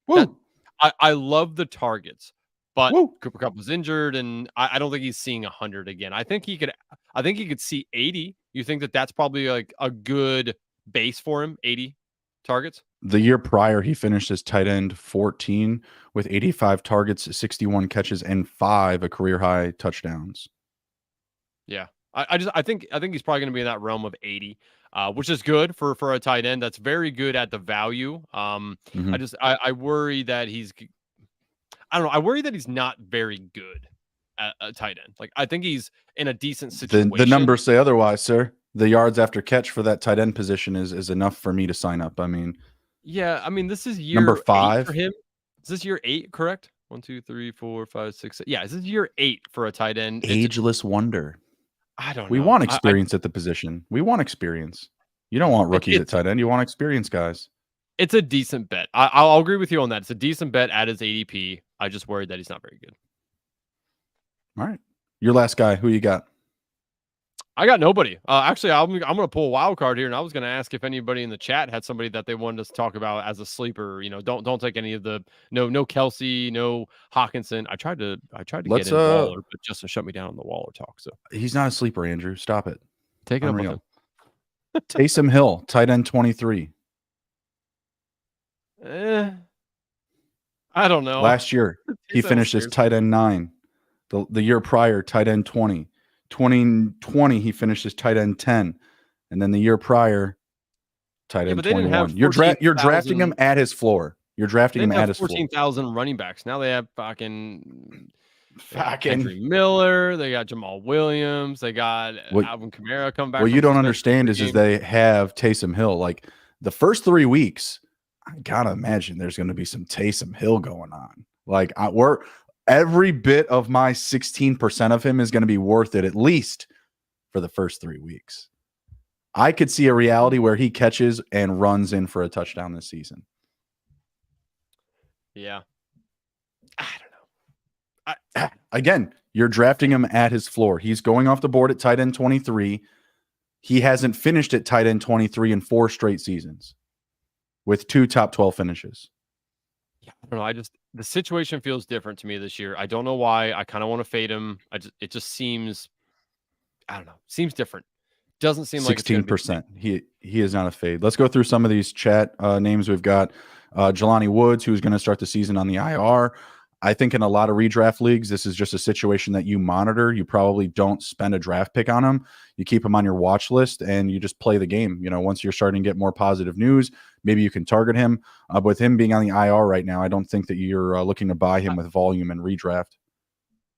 Woo. I love the targets, but Cooper Kupp was injured, and I don't think he's seeing 100 again. I think he could see 80. You think that that's probably like a good base for him, 80 targets? The year prior, he finished as tight end 14 with 85 targets, 61 catches, and 5 career high touchdowns. Yeah. I think he's probably going to be in that realm of 80, which is good for a tight end. That's very good at the value. Mhm. I worry that I don't know. I worry that he's not very good at a tight end. Like I think he's in a decent The situation. numbers say otherwise, sir. The yards after catch for that tight end position is enough for me to sign up. I mean, Yeah, I mean this is number year 8 for 5, him. Is this year 8? Correct? 1, 2, 3, 4, 5, 6. Yeah, this is year 8 for a tight end. ageless wonder. I don't We know. want experience at the position. We want experience. You don't want rookies at It's tight end. You want experienced guys. it's a decent bet. I'll agree with you on that. It's a decent bet at his ADP. I just worried that he's not very good. All right. Your last guy, who you got? I got nobody. Actually, I'm gonna pull a wild card here, and I was gonna ask if anybody in the chat had somebody that they wanted us to talk about as a sleeper. You know, don't take any of the no Kelsey, no Hawkinson. I tried to get Let's in Waller, but Justin shut me down on the Waller talk. So he's not a sleeper, Andrew. Stop it. take it up with him. Unreal. Taysom Hill, tight end 23. Eh, I don't know. Last year, he finished as tight end 9. The year prior, tight end 20. 2020, he finished as tight end 10. And then the year prior, tight Yeah, end but they didn't have 21. You're drafting him 14,000. at his floor. You're drafting They him didn't at have his floor. 14,000 running backs. Now they have fucking Fucking Henry Miller. They got Jamal Williams. They got what Alvin Kamara come back what you from don't suspension for understand 3 is games. they have Taysom Hill. Like the first 3 weeks, I gotta imagine there's going to be some Taysom Hill going on. Like we're every bit of my 16% of him is going to be worth it at least for the first 3 weeks. I could see a reality where he catches and runs in for a touchdown this season. Yeah. I don't know. Again, you're drafting him at his floor. He's going off the board at tight end 23. He hasn't finished at tight end 23 in 4 straight seasons with 2 top 12 finishes. Yeah, I don't know. The situation feels different to me this year. I don't know why. I kind of want to fade him. It just seems, I don't know, seems different. Doesn't seem like it's going to be 16%. He is not a fade. Let's go through some of these chat names. We've got Jelani Woods, who's going to start the season on the IR. I think in a lot of redraft leagues, this is just a situation that you monitor. You probably don't spend a draft pick on him. You keep him on your watch list and you just play the game. You know, once you're starting to get more positive news, maybe you can target him. But with him being on the IR right now, I don't think that you're looking to buy him with volume and redraft.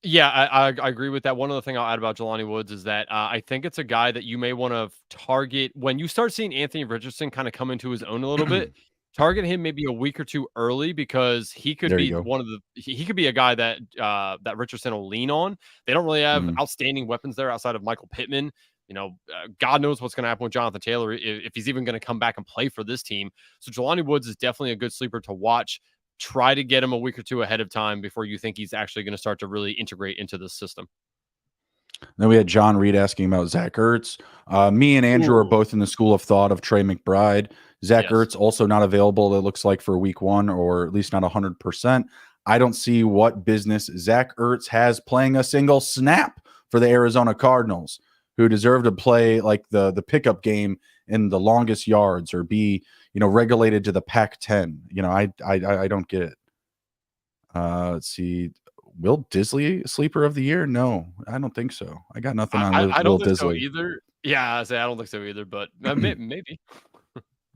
Yeah, I agree with that. One other thing I'll add about Jelani Woods is that I think it's a guy that you may want to target when you start seeing Anthony Richardson kind of come into his own a little bit. Target him maybe a week or 2 early because he could There be you go. one of the he could be a guy that that Richardson will lean on. They don't really have outstanding weapons there outside of Michael Pittman. You know, God knows what's going to happen with Jonathan Taylor if he's even going to come back and play for this team. So Jelani Woods is definitely a good sleeper to watch. Try to get him a week or 2 ahead of time before you think he's actually going to start to really integrate into the system. Then we had John Reed asking about Zach Ertz. Me and Andrew are both in the school of thought of Trey McBride. Zach Ertz also not available, it looks like, for week 1, or at least not 100%. I don't see what business Zach Ertz has playing a single snap for the Arizona Cardinals, who deserve to play like the pickup game in the longest yards or be, you know, regulated to the Pac-10. You know, I don't get it. Let's see. Will Disley sleeper of the year? No, I don't think so. I got nothing on I Will don't think so Disley. either. Yeah, I don't think so either, but maybe.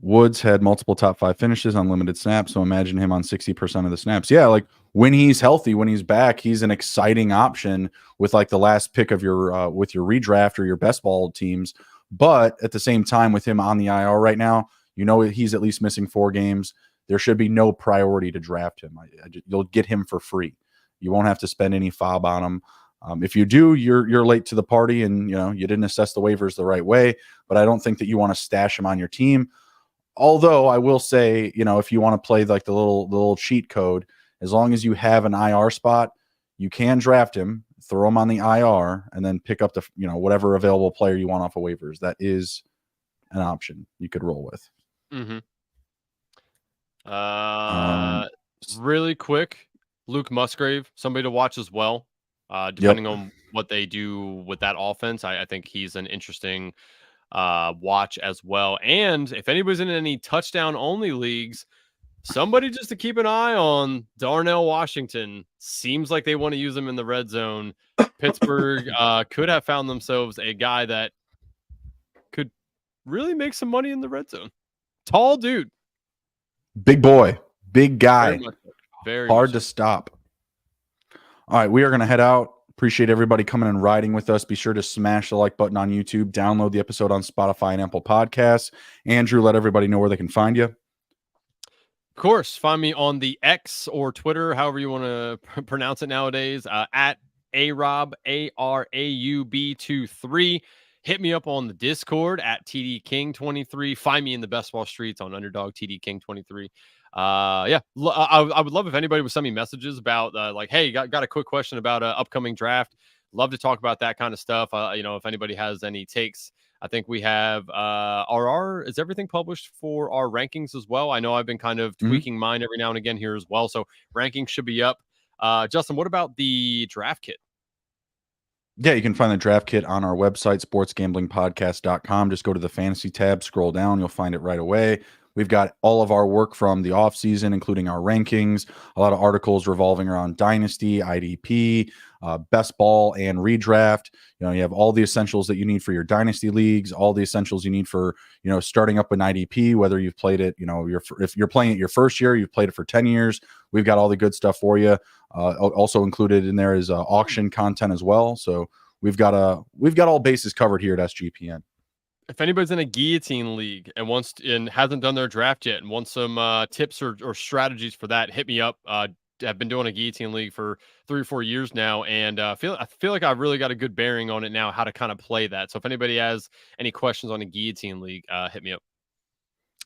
Woods had multiple top 5 finishes on limited snaps, so imagine him on 60% of the snaps. Yeah, like when he's healthy, when he's back, he's an exciting option with like the last pick of your with your redraft or your best ball teams. But at the same time, with him on the IR right now, you know he's at least missing 4 games. There should be no priority to draft him. You'll get him for free. You won't have to spend any fob on him. If you do, you're late to the party, and you know you didn't assess the waivers the right way. But I don't think that you want to stash him on your team. Although I will say, you know, if you want to play like the little cheat code, as long as you have an IR spot, you can draft him, throw him on the IR, and then pick up the, you know, whatever available player you want off of waivers. That is an option you could roll with. Mm-hmm. Really quick, Luke Musgrave, somebody to watch as well. Depending on what they do with that offense, I think he's an interesting watch as well. And if anybody's in any touchdown only leagues, somebody just to keep an eye on. Darnell Washington seems like they want to use him in the red zone. Pittsburgh could have found themselves a guy that could really make some money in the red zone. Tall dude. Big boy. Big guy. Very much so. Very Hard much to so. stop. All right, we are going to head out. Appreciate everybody coming and riding with us. Be sure to smash the like button on YouTube. Download the episode on Spotify and Apple Podcasts. Andrew, let everybody know where they can find you. Of course, find me on the X or Twitter, however you want to pronounce it nowadays, at Araub, ARAUB23. Hit me up on the Discord at TDKing23. Find me in the Best Ball Streets on Underdog TDKing23. I would love if anybody would send me messages about like, hey, got a quick question about an upcoming draft. Love to talk about that kind of stuff. If anybody has any takes. I think we have is everything published for our rankings as well? I know I've been kind of tweaking mine every now and again here as well. So rankings should be up. Justin, what about the draft kit? Yeah, you can find the draft kit on our website, sportsgamblingpodcast.com. Just go to the fantasy tab, scroll down, you'll find it right away. We've got all of our work from the off season, including our rankings, a lot of articles revolving around dynasty, IDP, best ball, and redraft. You have all the essentials that you need for your dynasty leagues, all the essentials you need for starting up an IDP. Whether you've played it, if you're playing it your first year, you've played it for 10 years. We've got all the good stuff for you. Also included in there is auction content as well. So we've got all bases covered here at SGPN. If anybody's in a guillotine league and hasn't done their draft yet and wants some tips or strategies for that, hit me up. I've been doing a guillotine league for 3 or 4 years now, and I feel like I've really got a good bearing on it now, how to kind of play that. So if anybody has any questions on a guillotine league, hit me up.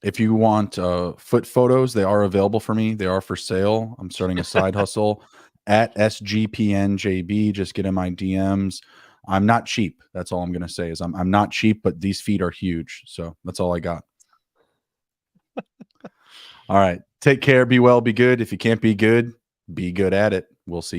If you want foot photos, they are available for me. They are for sale. I'm starting a side hustle at SGPNJB. Just get in my DMs. I'm not cheap. That's all I'm going to say is I'm not cheap, but these feet are huge. So that's all I got. All right. Take care. Be well. Be good. If you can't be good at it. We'll see.